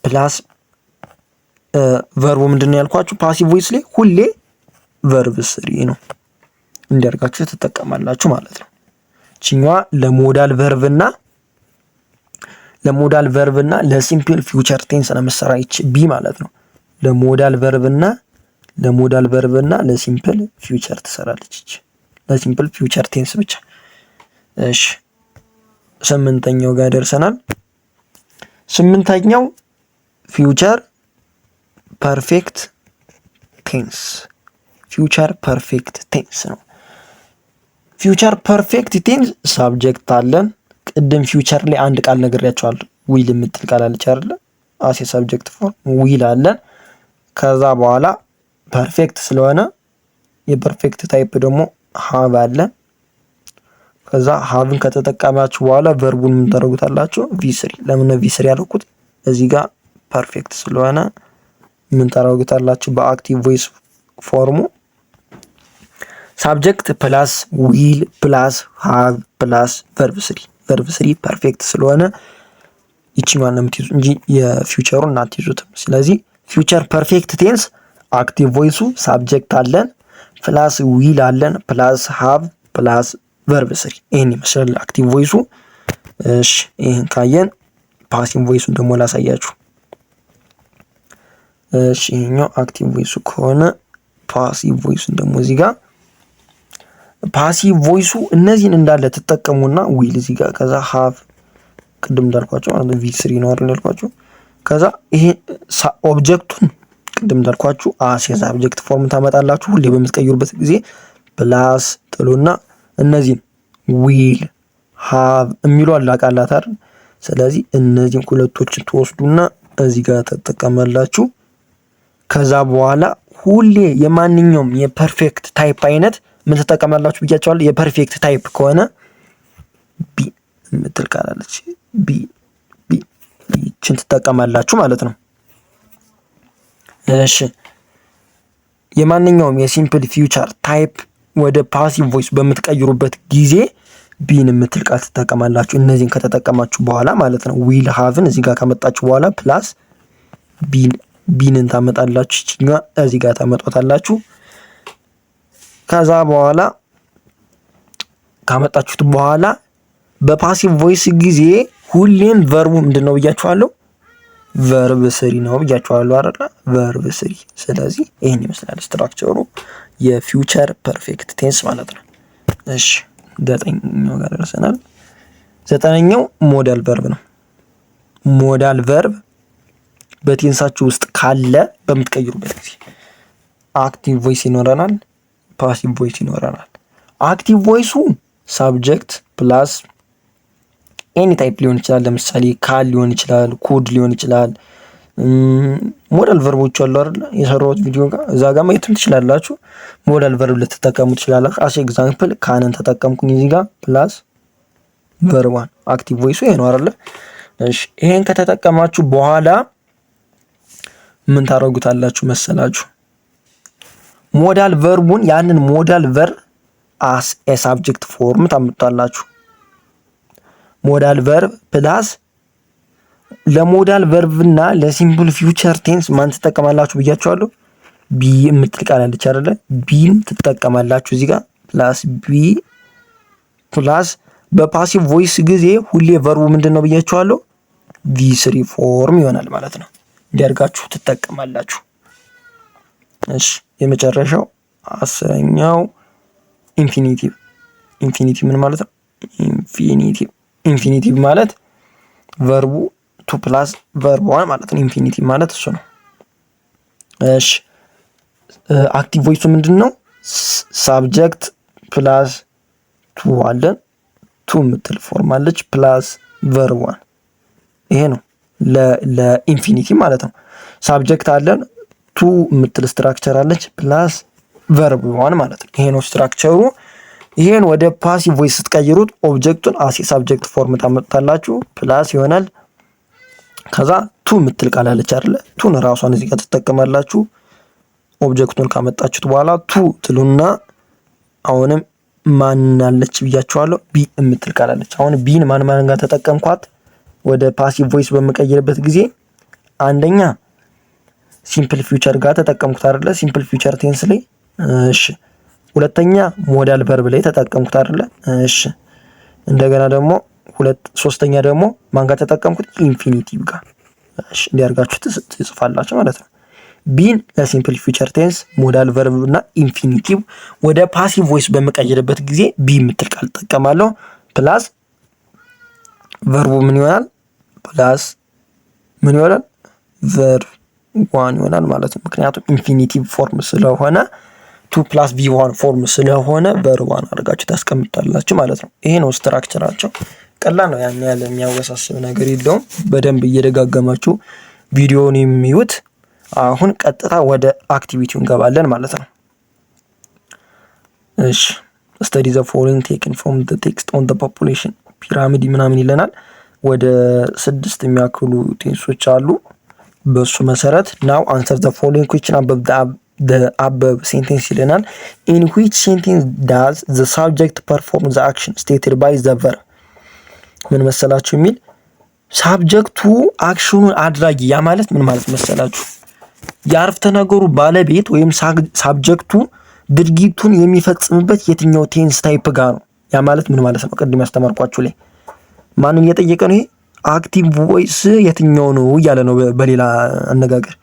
ፕላስ ቨርቡ ምንድነው ያልኳችሁ? ፓሲቭ ቮይስ ላይ ሁሌ ቨርብ ስሪ ነው እንዲያርጋችሁ ትጠቀማላችሁ ማለት ነው። ቺኛዋ ለሞዳል ቨርብና ለሲምፕል ፊውቸር ቴንስ ነው መሰራይች ቢ ማለት ነው። ለሞዳል ቨርብና ለሲምፕል ፊውቸር ትሰራለች እቺ ለሲምፕል ፊውቸር ቴንስ ብቻ። እሺ ስምንተኛው ጋር ደርሰናል። ስምንተኛው ፊውቸር ፐርፌክት ቴንስ ነው። ፊውቸር ፐርፌክት ቴንስ ሳብጀክት አለን። ቅድም ፊውቸር ላይ አንድ ቃል ነግሬያቸዋለሁ። ዊል የምትል ቃል አለች አይደለ? አሴ ሳብጀክት ፎርም ዊል አለን። ከዛ በኋላ ፐርፌክት ስለሆነ የፐርፌክት ታይፕ ደግሞ ሃቭ አለ። ከዛ ሃቭን ከተጠቀማችሁ በኋላ ቨርቡን ምን ታደርጉታላችሁ? ቪ3። ለምን ቪ3 ያደረኩት? እዚህ ጋር ፐርፌክት ስለሆነ ምን ታደርጉታላችሁ? በአክቲቭ ቮይስ ፎርሙ ሳብጀክት ፕላስ ዊል ፕላስ ሃቭ ፕላስ ቨርብ 3 ፐርፌክት ስለሆነ ይችኛዋን ነው የምትይዙ እንጂ የፊውቸሩን እናትይዙትም። ስለዚህ ፊውቸር ፐርፌክት ቴንስ አክቲቭ ቮይሱ ሳብጀክት አለን ፕላስ ዊል አለን ፕላስ ሃቭ ፕላስ ቨርብ ስሪ ይሄን ይመስላል አክቲቭ ቮይሱ። እሺ ይሄን ካየን ፓሲቭ ቮይሱን ደግሞ ላሳያችሁ። እሺ ይሄኛው አክቲቭ ቮይሱ ከሆነ ፓሲቭ ቮይሱን ደግሞ እዚህ ጋር ፓሲቭ ቮይሱ እነዚህን እንዳለ ትጠቀሙና ዊል እዚህ ጋር ከዛ ሃቭ ቅድም እንዳልኳቸው ማለት V3 ነው አይደል ያልኳችሁ። ከዛ ይሄ ኦብጀክቱን ቅድም እንዳልኳችሁ አሴስ ኦብጀክት ፎርም ታመጣላችሁ ሁሌ በምትቀይሩበት ጊዜ ፕላስ ጥሉና እነዚህን ዊል ሃቭ የሚሉ አላቃላት አይደል። ስለዚህ እነዚህን ሁለቶችን ትወስዱና እዚህ ጋር ተጠቀማላችሁ። ከዛ በኋላ ሁሌ የማንኛውም የፐርፌክት ታይፕ አይነት ምን ተጠቀማላችሁ ብያቸዋለሁ። የፐርፌክት ታይፕ ከሆነ ቢ የምትል ቃላለች ቢ ይችን ትጠቀማላችሁ ማለት ነው። እሺ የማንኛውም የሲምፕል ፊውቸር ታይፕ ወደ ፓሲቭ ቮይስ በምትቀይሩበት ጊዜ ቢን የምትል ቃል ትጠቀማላችሁ። እነዚህን ከተጠቀማችሁ በኋላ ማለት ነው። ዊል ሃቭን እዚህ ጋር ካመጣችሁ በኋላ ፕላስ ቢንን ታመጣላችሁ። እቺኛ እዚህ ጋር ታመጣታላችሁ። ከዛ በኋላ ካመጣችሁት በኋላ በፓሲቭ ቮይስ ጊዜ ሁሌም ቨርቡ ምንድነው ብያችኋለሁ? ቨርብ ስሪ ነው ብያችኋለሁ አይደል? ቨርብ ስሪ። ስለዚህ ይሄን ይመስላል ስትራክቸሩ የፊውቸር ፐርፌክት ቴንስ ማለት ነው። እሺ 9ኛው ጋር ደርሰናል። 9ኛው ሞዳል ቨርብ ነው። ሞዳል ቨርብ በቴንሳችሁ ውስጥ ካለ በምትቀይሩበት ጊዜ አክቲቭ ቮይስ ይኖረናል፣ ፓሲቭ ቮይስ ይኖረናል። አክቲቭ ቮይሱ ሳብጀክት ፕላስ ኤኒ ታይፕ ሊሆን ይችላል። ለምሳሌ ካል ሊሆን ይችላል፣ ኩድ ሊሆን ይችላል። ሞዳል ቨርቦች አሉ አይደል? የሰራሁት ቪዲዮ ጋር እዛ ጋር ማየትም ትችላላችሁ። ሞዳል ቨርብ ልትጠቀሙ ትችላላችሁ። አስ ኤግዛምፕል ካንን ተጠቀምኩኝ እዚህ ጋር ፕላስ ቨርባን አክቲቭ ቮይሱ ይሄ ነው አይደል? እሺ ይሄን ከተጠቀማችሁ በኋላ ምን ታረጉታላችሁ መሰላችሁ? ሞዳል ቨርቡን ያንን ሞዳል ቨርብ አስ ኤ ሳብጀክት ፎርም ታመጣላችሁ። ሞዳል ቨርብ ፕላስ ለሞዳል ቨርብ እና ለሲምፕል ፊውቸር ቴንስ ማን ትጠቀማላችሁ ብያችኋለሁ? ቢ የምትል ቃል አለች አይደለ? ቢን ትጠቀማላችሁ እዚህ ጋር ፕላስ ቢ ፕላስ በፓሲቭ ቮይስ ጊዜ ሁሌ ቨርቡ ምንድነው ብያችኋለሁ? V3 ፎርም ይሆናል ማለት ነው። እንዲያርጋችሁ ትጠቀማላችሁ። እሺ የመጨረሻው 10ኛው ኢንፊኒቲቭ። ኢንፊኒቲቭ ምን ማለት ነው? ኢንፊኒቲቭ ማለት ቨርቡ ቱ ፕላስ ቨርብ ዋን ማለት ነው። ኢንፊኒቲቭ ማለት እሱ ነው። እሺ አክቲቭ ቮይሱ ምንድነው? ሳብጀክት ፕላስ ቱ አለን ቱ የምትል ፎርም አለች ፕላስ ቨርብ ዋን ይሄ ነው ለኢንፊኒቲቭ ማለት ነው። ሳብጀክት አለን ቱ የምትል ስትራክቸር አለች ፕላስ ቨርብ ዋን ማለት ነው። ይሄ ነው ስትራክቸሩ። ይሄን ወደ ፓሲቭ ቮይስ ስትቀይሩት ኦብጀክቱን አሲ ሳብጀክት ፎርም ታመጣላችሁ ፕላስ ይሆናል። ከዛ ቱ የምትል ቃል አለች አይደለ? ቱን ራሷን እዚህ ጋር ትጠቀማላችሁ። ኦብጀክቱን ካመጣችሁት በኋላ ቱ ትሉና አሁንም ማን አለች ብያችኋለሁ? ቢ የምትል ቃል አለች። አሁን ቢን ማን ጋር ተጠቀምኳት? ወደ ፓሲቭ ቮይስ በመቀየርበት ጊዜ አንደኛ ሲምፕል ፊውቸር ጋር ተጠቀምኩት አይደለ? ሲምፕል ፊውቸር ቴንስ ላይ እሺ። ሁለተኛ ሞዳል ቨርብ ላይ ተጠቀምኩት አይደለ? እሺ። እንደገና ደግሞ ሶስተኛ ደግሞ ማን ጋር ተጠቀምኩት? ኢንፊኒቲቭ ጋር። እሺ እንዲያርጋችሁ ትጽፋላችሁ ማለት ነው። ቢን ለሲምፕል ፊውቸር ቴንስ፣ ሞዳል ቨርብ እና ኢንፊኒቲቭ ወደ ፓሲቭ ቮይስ በመቀየርበት ጊዜ ቢ የምትል ቃል ተጠቀማለሁ ፕላስ ቨርቡ ምን ይሆናል? ፕላስ ምን ይሆናል? ቨርብ ዋን ይሆናል ማለት ነው። ምክንያቱም ኢንፊኒቲቭ ፎርም ስለሆነ ቱ ፕላስ ቪ ዋን ፎርም ስለሆነ ቨርብ ዋን አድርጋችሁ ታስቀምጣላችሁ ማለት ነው። ይሄ ነው ስትራክቸራቸው። ቀላል ነው፣ ያን ያለ የሚያወሳስብ ነገር የለውም። በደንብ እየደጋገማችሁ ቪዲዮውን የሚዩት። አሁን ቀጥታ ወደ አክቲቪቲው እንገባለን ማለት ነው። እሺ study the following taken from the text on the population ፒራሚድ ምናምን ይለናል። ወደ 6 የሚያክሉ ቴንሶች አሉ። በሱ መሰረት now answer the following question above the above sentence ይለናል። in which sentence does the subject perform the action stated by the verb ምን መሰላችሁ የሚል ሳብጀክቱ አክሽኑን አድራጊ ያ ማለት ምን ማለት መሰላችሁ? የአረፍተ ነገሩ ባለቤት ወይም ሳብጀክቱ ድርጊቱን የሚፈጽምበት የትኛው ቴንስ ታይፕ ጋር ነው? ያ ማለት ምን ማለት ነው? ቅድም ያስተማርኳችሁ ላይ ማንን እየጠየቀ ነው? ይሄ አክቲቭ ቮይስ የትኛው ነው እያለ ነው በሌላ አነጋገር።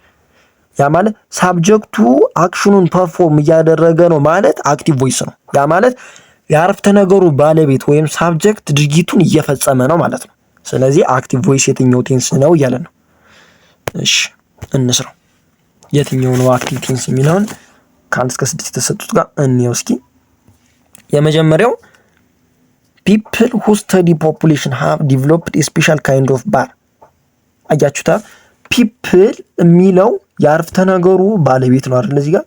ያ ማለት ሳብጀክቱ አክሽኑን ፐርፎርም እያደረገ ነው ማለት አክቲቭ ቮይስ ነው። ያ ማለት የአረፍተ ነገሩ ባለቤት ወይም ሳብጀክት ድርጊቱን እየፈጸመ ነው ማለት ነው። ስለዚህ አክቲቭ ቮይስ የትኛው ቴንስ ነው እያለ ነው። እሺ እንስራው። የትኛው ነው አክቲቭ ቴንስ የሚለውን ከ1 እስከ 6 የተሰጡት ጋር እንየው እስኪ። የመጀመሪያው people who study population have developed a special kind of bar። አያችሁታ people የሚለው የአረፍተ ነገሩ ባለቤት ነው አይደል? እዚህ ጋር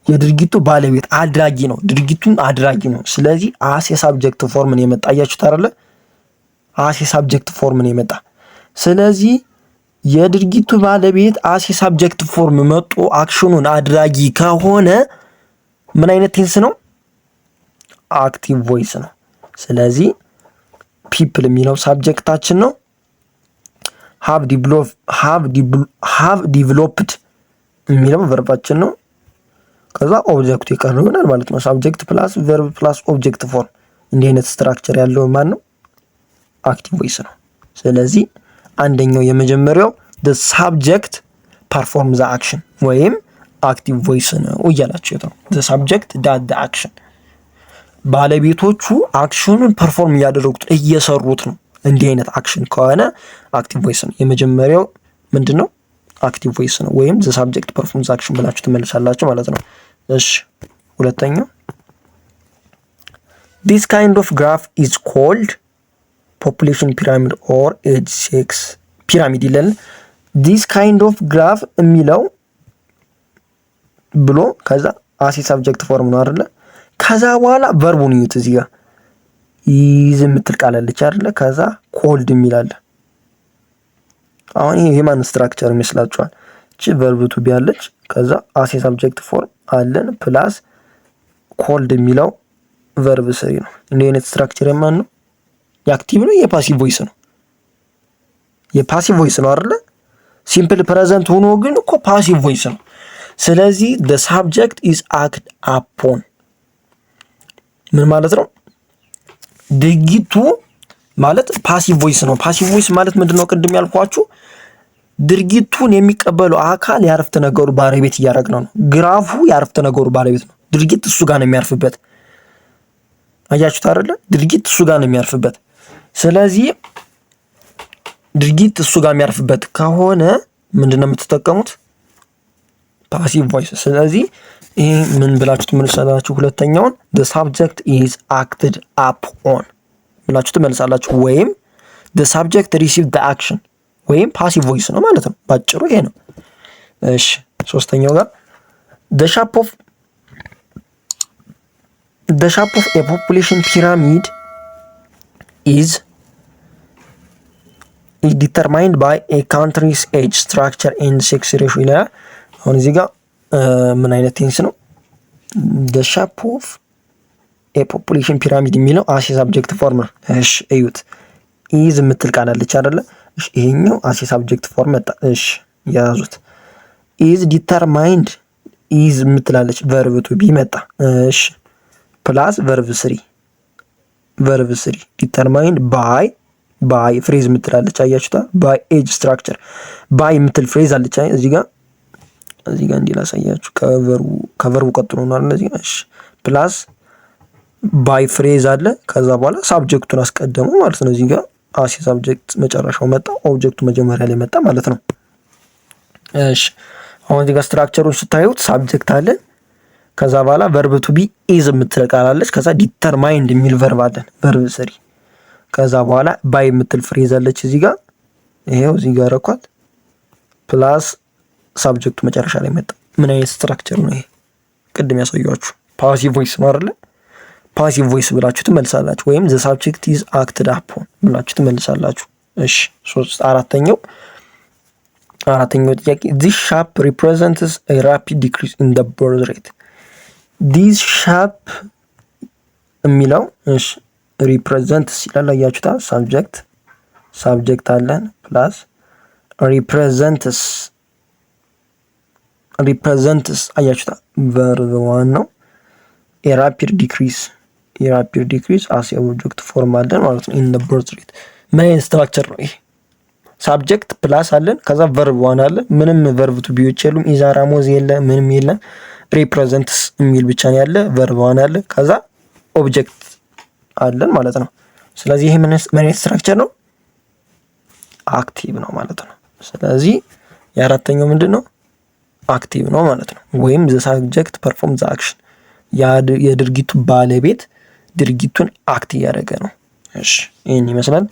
የድርጊቱ ባለቤት አድራጊ ነው። ድርጊቱን አድራጊ ነው። ስለዚህ አስ የሳብጀክት ፎርም ነው የመጣ። አያችሁታ አይደል? አስ የሳብጀክት ፎርም ነው የመጣ። ስለዚህ የድርጊቱ ባለቤት አስ የሳብጀክት ፎርም መጥቶ አክሽኑን አድራጊ ከሆነ ምን አይነት ቴንስ ነው? አክቲቭ ቮይስ ነው። ስለዚህ ፒፕል የሚለው ሳብጀክታችን ነው። ሃቭ ዲቨሎፕድ የሚለው ቨርባችን ነው። ከዛ ኦብጀክቱ የቀረው ይሆናል ማለት ነው። ሳብጀክት ፕላስ ቨርብ ፕላስ ኦብጀክት ፎርም እንዲህ አይነት ስትራክቸር ያለው ማን ነው? አክቲቭ ቮይስ ነው። ስለዚህ አንደኛው የመጀመሪያው the subject perform the action ወይም አክቲቭ ቮይስ ነው እያላችሁ ነው። the subject does the action ባለቤቶቹ አክሽኑን ፐርፎርም እያደረጉት እየሰሩት ነው። እንዲህ አይነት አክሽን ከሆነ አክቲቭ ቮይስ ነው። የመጀመሪያው ምንድነው? አክቲቭ ቮይስ ነው ወይም the subject performs the action ብላችሁ ትመልሳላችሁ ማለት ነው። እሺ ሁለተኛው this kind of graph is called population pyramid or age sex pyramid ይላል። this kind of graph የሚለው ብሎ ከዛ አስ ሰብጀክት ፎርም ነው አይደለ? ከዛ በኋላ ቨርቡን ይዩት። እዚህ ጋር ኢዝ የምትል ቃል አለች አይደለ? ከዛ ኮልድ የሚላል። አሁን ይሄ የማን ስትራክቸር ይመስላችኋል? እቺ ቨርብ ቱ ቢ አለች። ከዛ አስ ሰብጀክት ፎርም አለን ፕላስ ኮልድ የሚለው ቨርብ ስሪ ነው። እንዲህ አይነት ስትራክቸር የማን ነው? የአክቲቭ ነው የፓሲቭ ቮይስ ነው? የፓሲቭ ቮይስ ነው አይደለ? ሲምፕል ፕሬዘንት ሆኖ ግን እኮ ፓሲቭ ቮይስ ነው። ስለዚህ the subject is acted upon ምን ማለት ነው? ድርጊቱ ማለት ፓሲቭ ቮይስ ነው። ፓሲቭ ቮይስ ማለት ምንድነው? ቅድም ያልኳችሁ ድርጊቱን የሚቀበለው አካል የአረፍተ ነገሩ ባለቤት እያደረግነው ነው። ግራፉ የአረፍተ ነገሩ ባለቤት ነው። ድርጊት እሱ ጋር ነው የሚያርፍበት። አያችሁት አይደለ? ድርጊት እሱ ጋር ነው የሚያርፍበት። ስለዚህ ድርጊት እሱ ጋር የሚያርፍበት ከሆነ ምንድነው የምትጠቀሙት? ፓሲቭ ቮይስ። ስለዚህ ይሄ ምን ብላችሁ ትመልሳላችሁ? ሁለተኛውን the subject is acted upon ብላችሁ ትመልሳላችሁ። ወይም the subject received the action ወይም ፓሲቭ ቮይስ ነው ማለት ነው። ባጭሩ ይሄ ነው። እሺ ሶስተኛው ጋር the shape of a population pyramid is determined by a country's age, structure and sex ratio ይላል። አሁን እዚህ ጋር ምን አይነት ቴንስ ነው? the shape of a population pyramid የሚለው አስ ሰብጀክት ፎርም ነው። እሺ እዩት። is የምትል ቃል አለች አይደለ? እሺ ይሄኛው አስ ሰብጀክት ፎርም መጣ። እሺ ያዙት። is determined is የምትላለች ቨርብ ቱ ቢ መጣ። እሺ ፕላስ ቨርብ 3 determined by ፍሬዝ የምትላለች አያችሁታ? by age structure by የምትል ፍሬዝ አለች እዚህ ጋር እንዲህ ላሳያችሁ። ከቨርቡ ቀጥሎ ነው አይደል? እዚህ እሺ ፕላስ ባይ ፍሬዝ አለ። ከዛ በኋላ ሳብጀክቱን አስቀደሙ ማለት ነው። እዚህ ጋር አስ ሳብጀክት መጨረሻው መጣ፣ ኦብጀክቱ መጀመሪያ ላይ መጣ ማለት ነው። እሺ አሁን እዚህ ጋር ስትራክቸሩን ስታዩት ሳብጀክት አለ። ከዛ በኋላ ቨርብ ቱ ቢ ኢዝ የምትል ቃል አለች። ከዛ ዲተርማይንድ የሚል ቨርብ አለን ቨርብ ስሪ። ከዛ በኋላ ባይ የምትል ፍሬዝ አለች እዚህ ጋር ይሄው እዚህ ጋር ረኳት ፕላስ ሳብጀክቱ መጨረሻ ላይ መጣ። ምን አይነት ስትራክቸር ነው ይሄ? ቅድም ያሳያችሁ ፓሲቭ ቮይስ ነው አይደል? ፓሲቭ ቮይስ ብላችሁ ትመልሳላችሁ። ወይም the subject is acted upon ብላችሁ ትመልሳላችሁ። እሺ አራተኛው ጥያቄ this shape represents a rapid decrease in the birth rate። this shape የሚለው እሺ represents ይላል አያችሁታ? subject ሳብጀክት አለን ፕላስ ሪፕሬዘንትስ አያችሁታ ቨርብ ዋን ነው። የራፒድ ዲክሪዝ አስ ኦብጀክት ፎርም አለን ማለት ነው። ኢን ዘ በርዝ ሬት ምን አይነት ስትራክቸር ነው ይሄ? ሳብጀክት ፕላስ አለን ከዛ ቨርብ ዋን አለ። ምንም ቨርብ ቱ ቢዎች የሉም። ኢዛራሞዝ የለ ምንም የለም። ሪፕሬዘንትስ የሚል ብቻ ነው ያለ። ቨርብ ዋን አለ ከዛ ኦብጀክት አለን ማለት ነው። ስለዚህ ይሄ ምን አይነት ስትራክቸር ነው? አክቲቭ ነው ማለት ነው። ስለዚህ የአራተኛው ምንድነው? አክቲቭ ነው ማለት ነው። ወይም ዘ ሳብጀክት ፐርፎርም ዘ አክሽን የድርጊቱ ባለቤት ድርጊቱን አክት እያደረገ ነው። እሺ ይህን ይመስላል።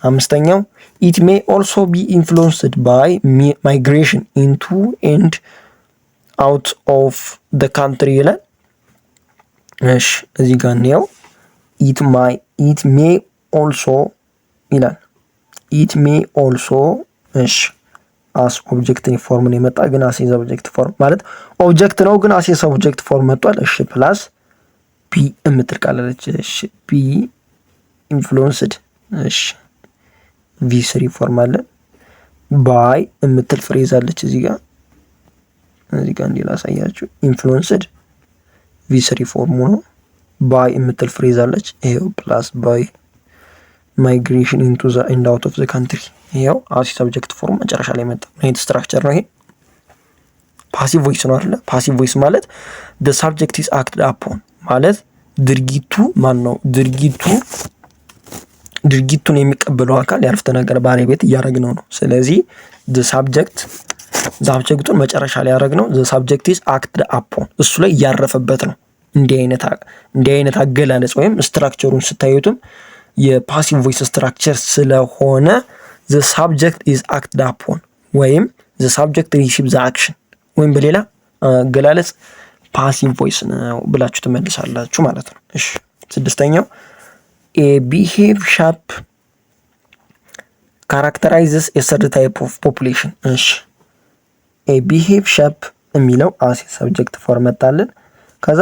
አምስተኛው ኢት ሜይ ኦልሶ ቢ ኢንፍሉዌንስድ ባይ ማይግሬሽን ኢንቱ ኤንድ አውት ኦፍ ደ ካንትሪ ይላል። እሺ እዚህ ጋር እንየው። ኢት ሜይ ኦልሶ ይላል። ኢት ሜይ ኦልሶ እሺ አስ ኦብጀክት ፎርም ነው የመጣ ግን አስ ኦብጀክት ፎርም ማለት ኦብጀክት ነው ግን አስ ኦብጀክት ፎርም መጥቷል። እሺ ፕላስ ቢ የምትል ቃል አለች። እሺ ቢ ኢንፍሉዌንስድ እሺ ቪ3 ፎርም አለ። ባይ የምትል ፍሬዝ አለች እዚህ ጋር እንዲህ ላሳያችሁ። ኢንፍሉዌንስድ ቪ3 ፎርሙ ነው። ባይ የምትል ፍሬዝ አለች። ይሄው ፕላስ ባይ ማይግሬሽን ኢንቱ ዘ ኤንድ አውት ኦፍ ዘ ካንትሪ ይሄው አስ ሰብጀክት ፎርም መጨረሻ ላይ መጣ። ምን አይነት ስትራክቸር ነው ይሄ? ፓሲቭ ቮይስ ነው አይደል? ፓሲቭ ቮይስ ማለት the subject is acted upon ማለት ድርጊቱ ማን ነው? ድርጊቱን የሚቀበለው አካል የአረፍተ ነገር ባለቤት እያደረግነው ነው። ስለዚህ the subjecቱን መጨረሻ ላይ ያደረግነው the subject is acted upon እሱ ላይ እያረፈበት ነው። እንዲህ አይነት አገላለጽ ወይም ስትራክቸሩን ስታዩትም የፓሲቭ ቮይስ ስትራክቸር ስለሆነ the subject is acted upon ወይም the subject receives the action ወይም በሌላ አገላለጽ ፓሲቭ ቮይስ ነው ብላችሁ ትመልሳላችሁ ማለት ነው። እሺ ስድስተኛው a behave sharp characterizes a certain type of population። እሺ a behave sharp የሚለው as subject ፎርም መጣልን። ከዛ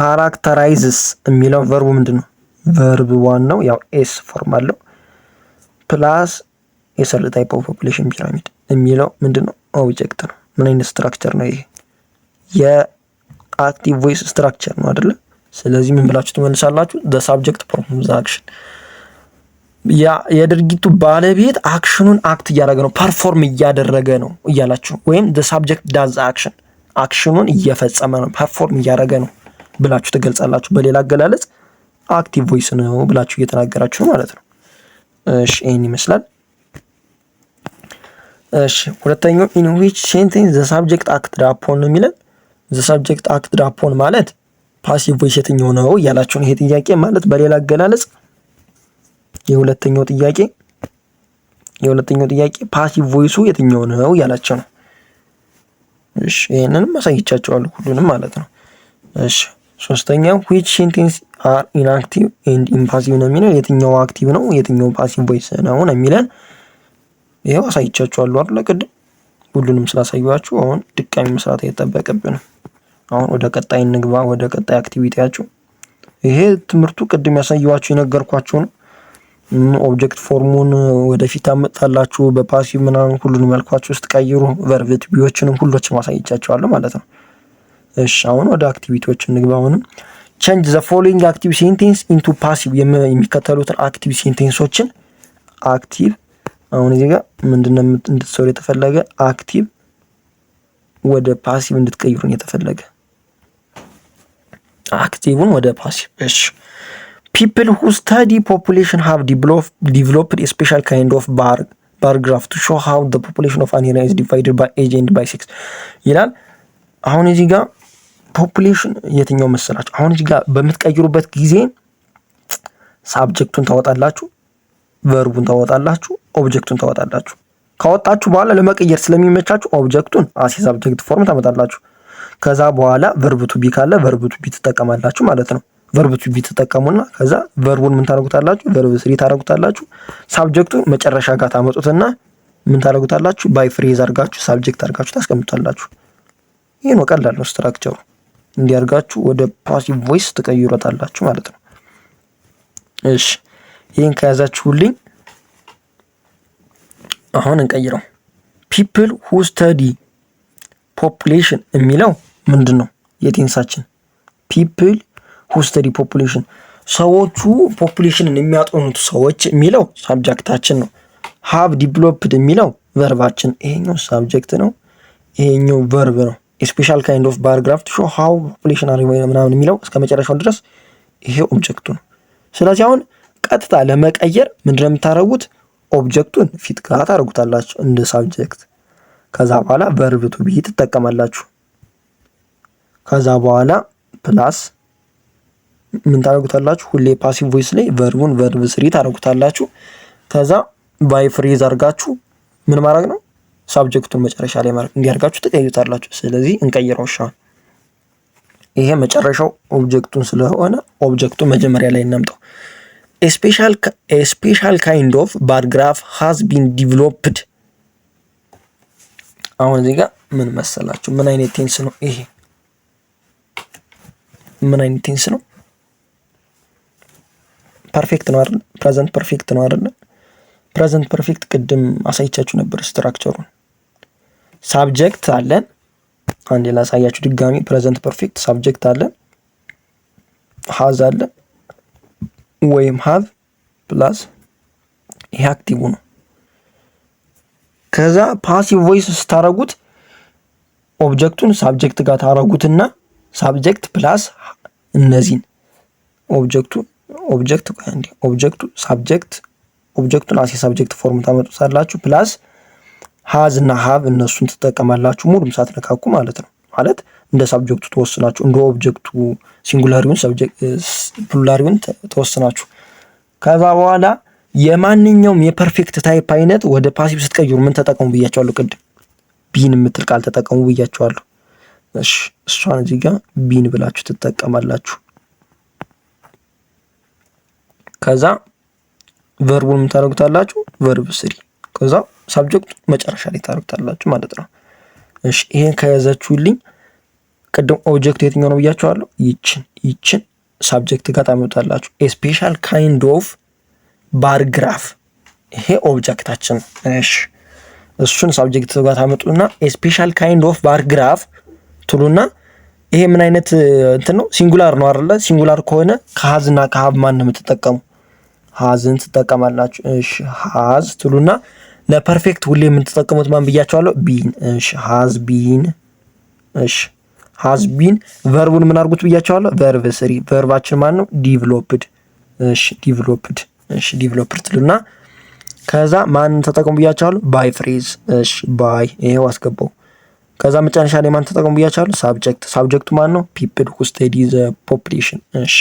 characterizes የሚለው ቨርቡ ምንድነው? ቨርብ ዋን ነው። ያው ኤስ ፎርም አለው ፕላስ a certain type of population pyramid የሚለው ምንድነው? ኦብጀክት ነው። ምን አይነት ስትራክቸር ነው ይሄ? የአክቲቭ ቮይስ ስትራክቸር ነው አይደለ? ስለዚህ ምን ብላችሁ ትመልሳላችሁ? the subject performs the action የድርጊቱ ባለቤት አክሽኑን አክት እያደረገ ነው፣ ፐርፎርም እያደረገ ነው እያላችሁ ወይም the subject does the action አክሽኑን እየፈጸመ ነው፣ ፐርፎርም እያደረገ ነው ብላችሁ ትገልጻላችሁ። በሌላ አገላለጽ አክቲቭ ቮይስ ነው ብላችሁ እየተናገራችሁ ነው ማለት ነው። እሺ ይሄን ይመስላል። እሺ ሁለተኛው in which sentence the subject acted upon ነው የሚለን። the subject acted upon ማለት ፓሲቭ ቮይስ የትኛው ነው እያላችሁ ነው። ይሄ ጥያቄ ማለት በሌላ አገላለጽ የሁለተኛው ጥያቄ ፓሲቭ ቮይሱ የትኛው ነው እያላችሁ ነው። እሺ ይሄንንም አሳይቻችኋለሁ ሁሉንም ማለት ነው። እሺ ሶስተኛው which sentence are inactive and impassive ነው የሚለው። የትኛው አክቲቭ ነው የትኛው ፓሲቭ ቮይስ ነው የሚለን ይሄው አሳይቻችኋለሁ አይደል? ቅድም ሁሉንም ስላሳየኋችሁ አሁን ድጋሚ መስራት አይጠበቅብንም። አሁን ወደ ቀጣይ እንግባ፣ ወደ ቀጣይ አክቲቪቲያችሁ። ይሄ ትምህርቱ ቅድም ያሳየኋችሁ የነገርኳችሁ ነው። ኦብጀክት ፎርሙን ወደፊት አመጣላችሁ በፓሲቭ ምናምን ሁሉንም ያልኳችሁ ውስጥ ቀይሩ። ቨርብ ቱ ቢዎችንም ሁሎችንም አሳይቻችኋለሁ ማለት ነው። እሺ አሁን ወደ አክቲቪቲዎች እንግባ። አሁንም change the following active sentence into passive የሚከተሉትን አክቲቭ ሴንቴንሶችን አክቲቭ አሁን እዚህ ጋር ምንድነው እንድትሰሩ የተፈለገ አክቲቭ ወደ ፓሲቭ እንድትቀይሩን የተፈለገ አክቲቭን ወደ ፓሲቭ። እሺ people who study population have developed a special kind of bar graph to show how the population of an area is divided by age and by sex ይላል። አሁን እዚህ ጋር ፖፑሌሽን የትኛው መሰላችሁ? አሁን እዚህ ጋር በምትቀይሩበት ጊዜ ሳብጀክቱን ታወጣላችሁ፣ ቨርቡን ታወጣላችሁ፣ ኦብጀክቱን ታወጣላችሁ። ካወጣችሁ በኋላ ለመቀየር ስለሚመቻችሁ ኦብጀክቱን አስ ሳብጀክት ፎርም ታመጣላችሁ። ከዛ በኋላ ቨርብ ቱ ቢ ካለ ቨርብ ቱ ቢ ትጠቀማላችሁ ማለት ነው። ቨርብ ቱ ቢ ትጠቀሙና ከዛ ቨርቡን ምን ታረጉታላችሁ? ቨርብ ስሪ ታረጉታላችሁ። ሳብጀክቱን መጨረሻ ጋር ታመጡትና ምን ታረጉታላችሁ? ባይ ፍሬዝ አድርጋችሁ ሳብጀክት አድርጋችሁ ታስቀምጣላችሁ። ይሄ ነው ቀላል ነው ስትራክቸሩ። እንዲያርጋችሁ ወደ ፓሲቭ ቮይስ ትቀይሩታላችሁ ማለት ነው። እሺ ይሄን ከያዛችሁልኝ አሁን እንቀይረው። ፒፕል ሁ ስተዲ ፖፑሌሽን የሚለው ምንድን ነው? የቴንሳችን ፒፕል ሁ ስተዲ ፖፑሌሽን ሰዎቹ ፖፑሌሽንን የሚያጠኑት ሰዎች የሚለው ሳብጀክታችን ነው። ሃቭ ዲቨሎፕድ የሚለው ቨርባችን፣ ይሄኛው ሳብጀክት ነው፣ ይሄኛው ቨርብ ነው። ስፔሻል ካይንድ ኦፍ ባራግራፍ ቱ ሾው ሃው ፖፑሌሽን አር ምናምን የሚለው እስከ መጨረሻው ድረስ ይሄ ኦብጀክቱ ነው። ስለዚህ አሁን ቀጥታ ለመቀየር ምንድነው የምታደርጉት? ኦብጀክቱን ፊት ጋር ታደርጉታላችሁ እንደ ሳብጀክት። ከዛ በኋላ ቨርብ ቱ ቢ ትጠቀማላችሁ። ከዛ በኋላ ፕላስ ምን ታደርጉታላችሁ? ሁሌ ፓሲቭ ቮይስ ላይ ቨርቡን ቨርብ ስሪ ታደርጉታላችሁ። ከዛ ባይ ፍሬዝ አድርጋችሁ ምን ማድረግ ነው? ሳብጀክቱን መጨረሻ ላይ ማድረግ እንዲያርጋችሁ ትቀይሩታላችሁ። ስለዚህ እንቀይረው። እሺ ይሄ መጨረሻው ኦብጀክቱን ስለሆነ ኦብጀክቱን መጀመሪያ ላይ እናምጣው። a special kind of bar graph has been developed። አሁን እዚህ ጋር ምን መሰላችሁ? ምን አይነት ቴንስ ነው ይሄ? ምን አይነት ቴንስ ነው? ፐርፌክት ነው አይደል? ፕሬዘንት ፐርፌክት ነው አይደል? ፕሬዘንት ፐርፌክት ቅድም አሳይቻችሁ ነበር ስትራክቸሩን። ሳብጀክት አለን። አንዴ ላሳያችሁ ድጋሚ። ፕሬዘንት ፐርፌክት ሳብጀክት አለን፣ ሃዝ አለን ወይም ሃቭ ፕላስ ይሄ አክቲቭ ነው። ከዛ ፓሲቭ ቮይስ ስታረጉት ኦብጀክቱን ሳብጀክት ጋር ታረጉትና ሳብጀክት ፕላስ እነዚህን ኦብጀክቱን አሴ ሳብጀክት ፎርም ታመጡታላችሁ። ፕላስ ሃዝ እና ሃቭ እነሱን ትጠቀማላችሁ ሙሉም ሳትነካኩ ማለት ነው። ማለት እንደ ሳብጀክቱ ተወስናችሁ እንደ ኦብጀክቱ ሲንጉላሪውን ፕሉራሊውን ተወስናችሁ። ከዛ በኋላ የማንኛውም የፐርፌክት ታይፕ አይነት ወደ ፓሲቭ ስትቀይሩ ምን ተጠቀሙ ብያቸዋለሁ? ቅድም ቢን የምትል ቃል ተጠቀሙ ብያቸዋለሁ። እሺ እሷን እዚህ ጋር ቢን ብላችሁ ትጠቀማላችሁ። ከዛ ቨርቡን ምን ታደርጉታላችሁ? ቨርብ ስሪ። ከዛ ሳብጀክቱ መጨረሻ ላይ ታደርጉታላችሁ ማለት ነው። እሺ ይሄን ከያዛችሁልኝ ቅድም ኦብጀክቱ የትኛው ነው ብያችኋለሁ? ይችን ሳብጀክት ጋር ታመጣላችሁ። ስፔሻል ካይንድ ኦፍ ባር ግራፍ ይሄ ኦብጀክታችን። እሺ እሱን ሳብጀክት ጋር ታመጡና ስፔሻል ካይንድ ኦፍ ባር ግራፍ ትሉና ይሄ ምን አይነት እንትን ነው? ሲንጉላር ነው አይደለ? ሲንጉላር ከሆነ ከሃዝ እና ከሃቭ ማን ነው የምትጠቀሙ? ሃዝን ትጠቀማላችሁ። እሺ ሃዝ ትሉና ለፐርፌክት ሁሌ የምትጠቀሙት ማን ብያችኋለሁ? ቢን። እሺ ሃዝ ቢን። እሺ ሃዝ ቢን ቨርቡን ምን አድርጉት ብያቸዋለሁ? ቨርብ ስሪ። ቨርባችን ማን ነው? ዲቨሎፕድ። እሺ ዲቨሎፕድ። እሺ ዲቨሎፕድ ትሉና ከዛ ማን ተጠቀሙ ብያቸዋለሁ? ባይ ፍሬዝ። እሺ ባይ ይሄው አስገባው። ከዛ መጨረሻ ላይ ማን ተጠቀሙ ብያቸዋለሁ? ሳብጀክት። ሳብጀክቱ ማን ነው? ፒፕል ሁ ስተዲ ዘ ፖፑሌሽን። እሺ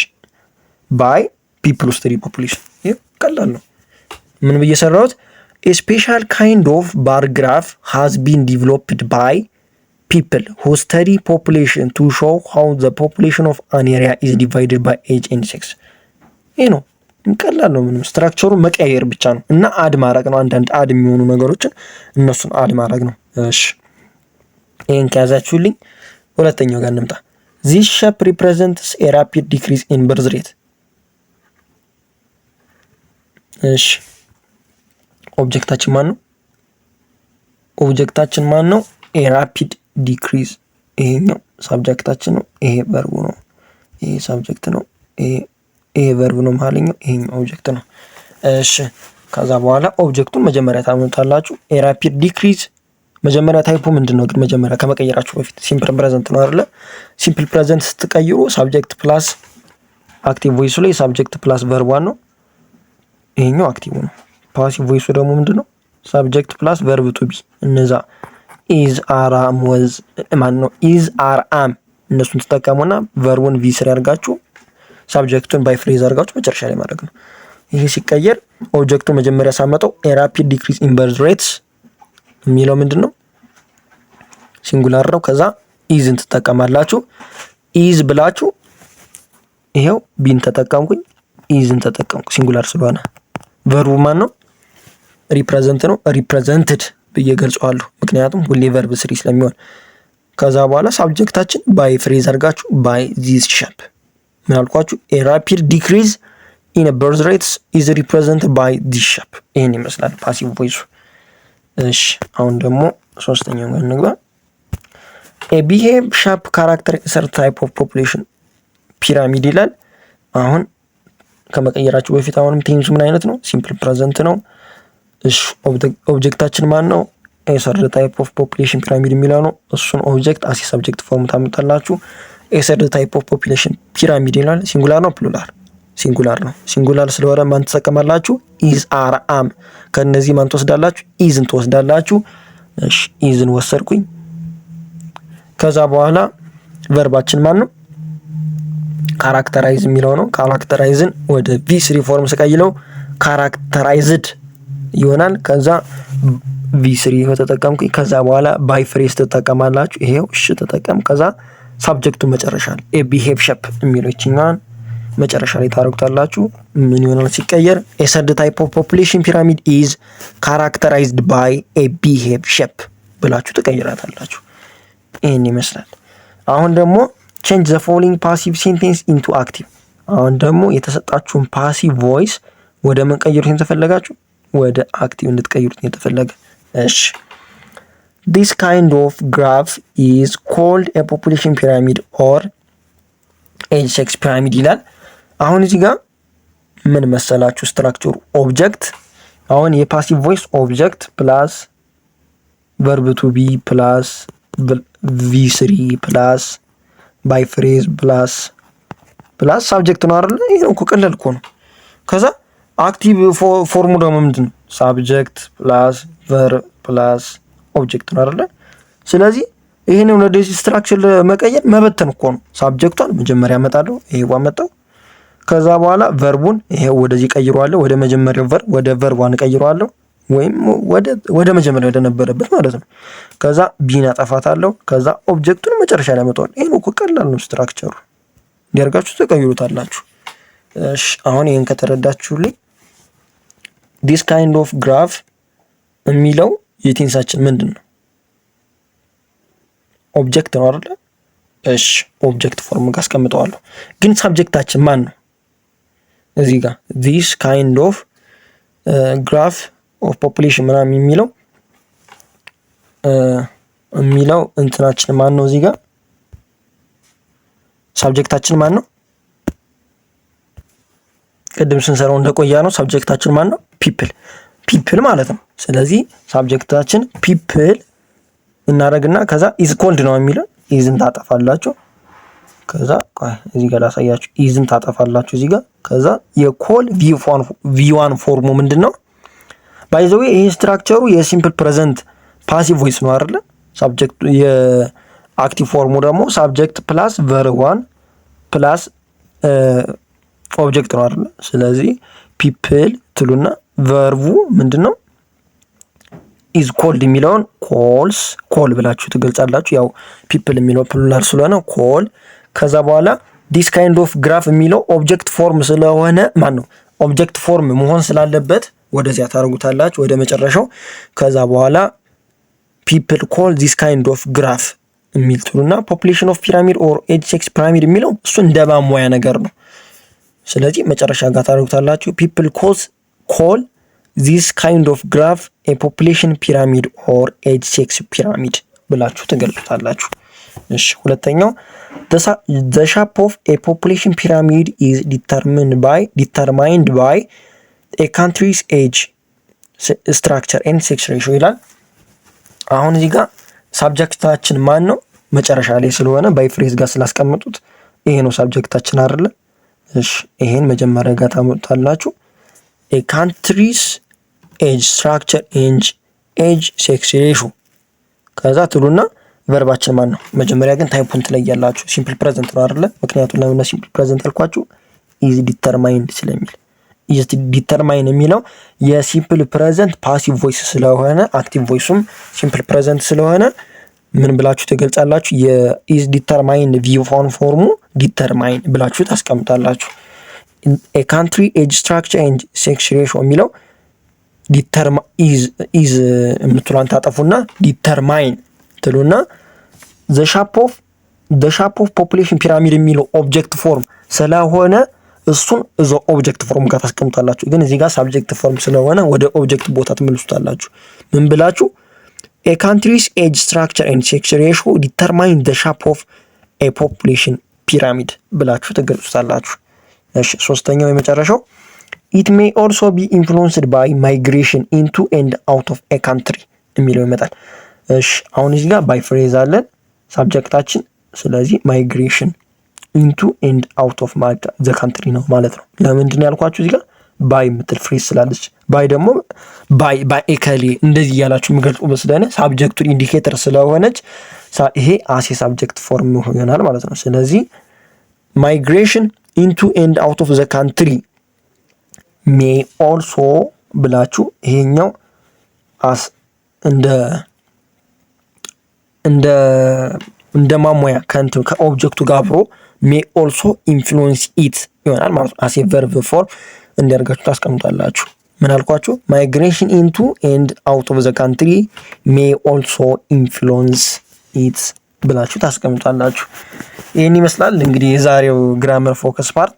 ባይ ፒፕል ሁ ስተዲ ፖፑሌሽን። ይሄ ቀላል ነው። ምን ብዬ ሰራሁት? a special kind of bar graph has been developed by people who study population to show how the population of an area is divided by age and sex። ይሄ ነው ቀላል ነው። ምንም ስትራክቸሩን መቀየር ብቻ ነው እና አድ ማድረግ ነው። አንዳንድ አድ የሚሆኑ ነገሮችን እነሱን አድ ማድረግ ነው። እሺ ይሄን ከያዛችሁልኝ ሁለተኛው ጋር እንምጣ። this shape represents a rapid decrease in birth rate። እሺ ኦብጀክታችን ማን ነው? ኦብጀክታችን ማን ነው? a rapid decrease። ይሄኛው ሳብጀክታችን ነው። ይሄ ቨርቡ ነው። ይሄ ሳብጀክት ነው። ይሄ ቨርብ ነው። መሀልኛው ይሄኛው ኦብጀክት ነው። እሺ ከዛ በኋላ ኦብጀክቱን መጀመሪያ ታመጣላችሁ። a rapid decrease መጀመሪያ ታይፑ ምንድነው ግን? መጀመሪያ ከመቀየራችሁ በፊት ሲምፕል ፕሬዘንት ነው አይደለ? ሲምፕል ፕሬዘንት ስትቀይሩ ሳብጀክት ፕላስ አክቲቭ ቮይሱ ላይ ሳብጀክት ፕላስ ቨርቧን ነው። ይሄኛው አክቲቭ ነው። ፓሲቭ ቮይሱ ደግሞ ምንድነው? ሳብጀክት ፕላስ ቨርብ ቱ ቢ። እነዛ ኢዝ አር አም ወዝ ማን ነው? ኢዝ አር አም እነሱን ተጠቀሙና ቨርቡን ቪ ስር ያርጋችሁ ሳብጀክቱን ባይ ፍሬዝ አርጋችሁ መጨረሻ ላይ ማድረግ ነው። ይሄ ሲቀየር ኦብጀክቱ መጀመሪያ ሳመጣው a rapid decrease in birth rates የሚለው ምንድነው? ሲንጉላር ነው። ከዛ ኢዝን ትጠቀማላችሁ። ኢዝ ብላችሁ ይሄው ቢን ተጠቀምኩኝ፣ ኢዝን ተጠቀምኩ ሲንጉላር ስለሆነ። ቨርቡ ማን ነው? ሪፕሬዘንት ነው። ሪፕሬዘንትድ ብዬ ገልጸዋለሁ፣ ምክንያቱም ሁሌ ቨርብ ስሪ ስለሚሆን። ከዛ በኋላ ሳብጀክታችን ባይ ፍሬዝ አድርጋችሁ ባይ ዚስ ሼፕ ምን አልኳችሁ? a rapid decrease in birth rates is represented by this shape። ይሄን ይመስላል ፓሲቭ ቮይሱ። እሺ አሁን ደግሞ ሶስተኛው ጋር እንግባ። a behave shape character insert type of population ፒራሚድ ይላል። አሁን ከመቀየራችሁ በፊት አሁንም ቴንሱ ምን አይነት ነው? ሲምፕል ፕሬዘንት ነው። እሺ ኦብጀክታችን ማን ነው? insert type of population ፒራሚድ የሚለው ነው። እሱን ኦብጀክት አሲ ሰብጀክት ፎርም ታመጣላችሁ። insert type of population ፒራሚድ ይላል። ሲንጉላር ነው ፕሉራል? ሲንጉላር ነው። ሲንጉላር ስለሆነ ማን ተጠቀማላችሁ? ኢዝ አር አም። ከነዚህ ማን ትወስዳላችሁ? ኢዝን ትወስዳላችሁ። እሺ ኢዝን ወሰድኩኝ። ከዛ በኋላ ቨርባችን ማን ነው? ካራክተራይዝ የሚለው ነው። ካራክተራይዝን ወደ ቪ3 ፎርም ስቀይለው ካራክተራይዝድ ይሆናል። ከዛ ቪ3 ተጠቀምኩኝ። ከዛ በኋላ ባይ ፍሬዝ ትጠቀማላችሁ። ይሄው እሺ ተጠቀም። ከዛ ሳብጀክቱ መጨረሻ ላይ ኤ ቢሄቭ ሼፕ የሚለው ይችኛል መጨረሻ ላይ ታረጉታላችሁ። ምን ይሆናል ሲቀየር? ኤ ሰርድ ታይፕ ኦፍ ፖፑሌሽን ፒራሚድ ኢዝ ካራክተራይዝድ ባይ ኤ ቢሄቭ ሼፕ ብላችሁ ትቀይራታላችሁ። ይሄን ይመስላል። አሁን ደግሞ ቼንጅ ዘ ፎሎዊንግ ፓሲቭ ሴንቴንስ ኢንቱ አክቲቭ። አሁን ደግሞ የተሰጣችሁን ፓሲቭ ቮይስ ወደ ምን ቀይሩት የተፈለጋችሁ? ወደ አክቲቭ እንድትቀይሩት የተፈለገ። እሺ this kind of graph is called a population pyramid or age sex pyramid ይላል። አሁን እዚህ ጋር ምን መሰላችሁ ስትራክቸሩ? ኦብጀክት አሁን የፓሲቭ ቮይስ ኦብጀክት ፕላስ verb to be ፕላስ v3 ፕላስ ባይ ፍሬዝ ፕላስ ሳብጀክት ነው አይደል? ይሄ ነው ቀላል እኮ ነው። ከዛ አክቲቭ ፎርሙ ደግሞ ምንድነው? ሳብጀክት ፕላስ verb ፕላስ ኦብጀክት ነው አይደል? ስለዚህ ይሄንን ወደዚህ ስትራክቸር ለመቀየር መበተን እኮ ነው። ሳብጀክቷን መጀመሪያ አመጣለሁ፣ ይሄው አመጣው። ከዛ በኋላ ቨርቡን ይሄው ወደዚህ ቀይሯለሁ፣ ወደ መጀመሪያው ቨርብ ወደ ቨርቧን ቀይሯለሁ፣ ወይም ወደ መጀመሪያው ወደነበረበት ማለት ነው። ከዛ ቢን አጠፋታለሁ። ከዛ ኦብጀክቱን መጨረሻ ላይ አመጣዋለሁ። ይሄን እኮ ቀላል ነው ስትራክቸሩ። እንዲያርጋችሁ ተቀይሩታላችሁ። እሺ አሁን ይሄን ከተረዳችሁልኝ this kind of graph የሚለው የቴንሳችን ምንድነው? ኦብጀክት ነው አይደል? እሺ ኦብጀክት ፎርም ጋር አስቀምጠዋለሁ። ግን ሳብጀክታችን ማን ነው? እዚህ ጋር this kind of graph of population ምናምን የሚለው እንትናችን ማን ነው? እዚህ ጋር ሳብጀክታችን ማን ነው? ቅድም ስንሰራው እንደቆያ ነው። ሳብጀክታችን ማን ነው? ፒፕል ማለት ነው። ስለዚህ ሳብጀክታችን ፒፕል እናረግና ከዛ ኢዝ ኮልድ ነው የሚለው ኢዝን ታጠፋላችሁ። ከዛ እዚህ ጋር ላሳያችሁ። ኢዝን ታጠፋላችሁ እዚህ ጋር። ከዛ የኮል ቪ1 ፎርሙ ምንድነው? ባይ ዘ ዌይ ይሄ ስትራክቸሩ የሲምፕል ፕሬዘንት ፓሲቭ ቮይስ ነው አይደል? ሳብጀክቱ የአክቲቭ ፎርሙ ደግሞ ሳብጀክት ፕላስ verb1 ፕላስ ኦብጀክት ነው አይደል? ስለዚህ ፒፕል ትሉና ቨርቡ ምንድነው? ኢዝ ኮልድ የሚለውን ኮል ብላችሁ ትገልጻላችሁ። ያው ፒፕል የሚለው ፕሉራል ስለሆነ ኮል። ከዛ በኋላ ዲስ ካይንድ ኦፍ ግራፍ የሚለው ኦብጀክት ፎርም ስለሆነ ማን ነው? ኦብጀክት ፎርም መሆን ስላለበት ወደዚያ ታረጉታላችሁ ወደ መጨረሻው። ከዛ በኋላ ፒፕል ኮል ዲስ ካይንድ ኦፍ ግራፍ የሚል ትሉና ፖፑሌሽን ኦፍ ፒራሚድ ኦር ኤጅ ሴክስ ፒራሚድ የሚለው እሱ እንደ ማሟያ ነገር ነው። ስለዚህ መጨረሻ ጋር ታረጉታላችሁ። ፒፕል ኮል this kind of graph a population pyramid or age sex pyramid ብላችሁ ትገልጹታላችሁ። እሺ ሁለተኛው the shape of a population pyramid is determined by a country's age structure and sex ratio ይላል። አሁን እዚህ ጋር ሳብጀክታችን ማን ነው? መጨረሻ ላይ ስለሆነ ባይ ፍሬዝ ጋር ስላስቀመጡት ይሄ ነው ሳብጀክታችን አይደለ? እሺ ይሄን መጀመሪያ ጋር ታመጣላችሁ። a country's age structure and age sex ratio ከዛ ትሉና ቨርባችን ማን ነው? መጀመሪያ ግን ታይፑን ትለያላችሁ። ሲምፕል ፕሬዘንት ነው አይደለ? ምክንያቱም ለምን ሲምፕል ፕሬዘንት አልኳችሁ? is determined ስለሚል is determined የሚለው የሲምፕል ፕሬዘንት ፓሲቭ ቮይስ ስለሆነ አክቲቭ ቮይሱም ሲምፕል ፕሬዘንት ስለሆነ ምን ብላችሁ ትገልጻላችሁ? የis determined v1 ፎርሙ determined ብላችሁ ታስቀምጣላችሁ። a country age structure and sex ratio የሚለው is የምትሏን ታጠፉና determine ትሉና the shape of population pyramid የሚለው ኦብጀክት ፎርም ስለሆነ እሱን እዛው ኦብጀክት ፎርም ጋር ታስቀምጣላችሁ። ግን እዚህ ጋር ሳብጀክት ፎርም ስለሆነ ወደ ኦብጀክት ቦታ ትመልሱታላችሁ። ምን ብላችሁ a country's age structure and sex ratio determine the shape of a population pyramid ብላችሁ ትገልጹታላችሁ። እሺ ሶስተኛው የመጨረሻው it may also be influenced by migration into and out of a country የሚለው ይመጣል። እሺ አሁን እዚህ ጋር ባይ ፍሬዝ አለን ሳብጀክታችን። ስለዚህ ማይግሬሽን ኢንቱ ኤንድ አውት ኦፍ ዘ ካንትሪ ነው ማለት ነው። ለምንድን ነው ያልኳችሁ እዚህ ጋር ባይ የምትል ፍሬዝ ስላለች። ባይ ደግሞ ባይ ኤከሌ እንደዚህ እያላችሁ የሚገልጹበት ስለሆነ ሳብጀክቱን ኢንዲኬተር ስለሆነች ይሄ አሴ ሳብጀክት ፎርም ይሆናል ማለት ነው። ስለዚህ ማይግሬሽን ኢንቱ ኤንድ አውት ኦፍ ዘ ካንትሪ ሜይ ኦልሶ ብላችሁ ይሄኛው አስ እንደ ማሟያ ከኦብጀክቱ ጋር አብሮ ሜይ ኦልሶ ኢንፍሉዌንስ ኢት ይሆናል ማለት ነው። አሴ ቨርብ ፎርም እንዲያርጋችሁ ታስቀምጣላችሁ። ምን አልኳችሁ? ማይግሬሽን ኢንቱ ኤንድ አውት ኦፍ ዘ ካንትሪ ሜይ ኦልሶ ኢንፍሉዌንስ ኢት ብላችሁ ታስቀምጣላችሁ። ይህን ይመስላል እንግዲህ የዛሬው ግራመር ፎከስ ፓርት።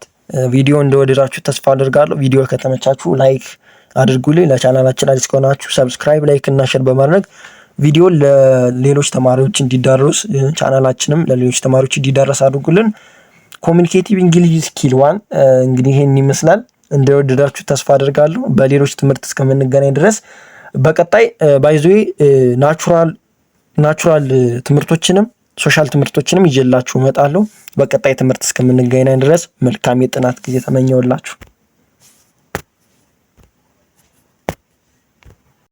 ቪዲዮ እንደወደዳችሁ ተስፋ አድርጋለሁ። ቪዲዮ ከተመቻችሁ ላይክ አድርጉልኝ። ለቻናላችን አዲስ ከሆናችሁ ሰብስክራይብ፣ ላይክ እና ሼር በማድረግ ቪዲዮ ለሌሎች ተማሪዎች እንዲዳረስ ቻናላችንም ለሌሎች ተማሪዎች እንዲዳረስ አድርጉልን። ኮሚኒኬቲቭ እንግሊሽ ስኪል 1 እንግዲህ ይሄን ይመስላል። እንደወደዳችሁ ተስፋ አድርጋለሁ። በሌሎች ትምህርት እስከምንገናኝ ድረስ በቀጣይ ባይዞይ ናቹራል ትምህርቶችንም ሶሻል ትምህርቶችንም ይዤላችሁ እመጣለሁ። በቀጣይ ትምህርት እስከምንገናኝ ድረስ መልካም የጥናት ጊዜ ተመኘውላችሁ።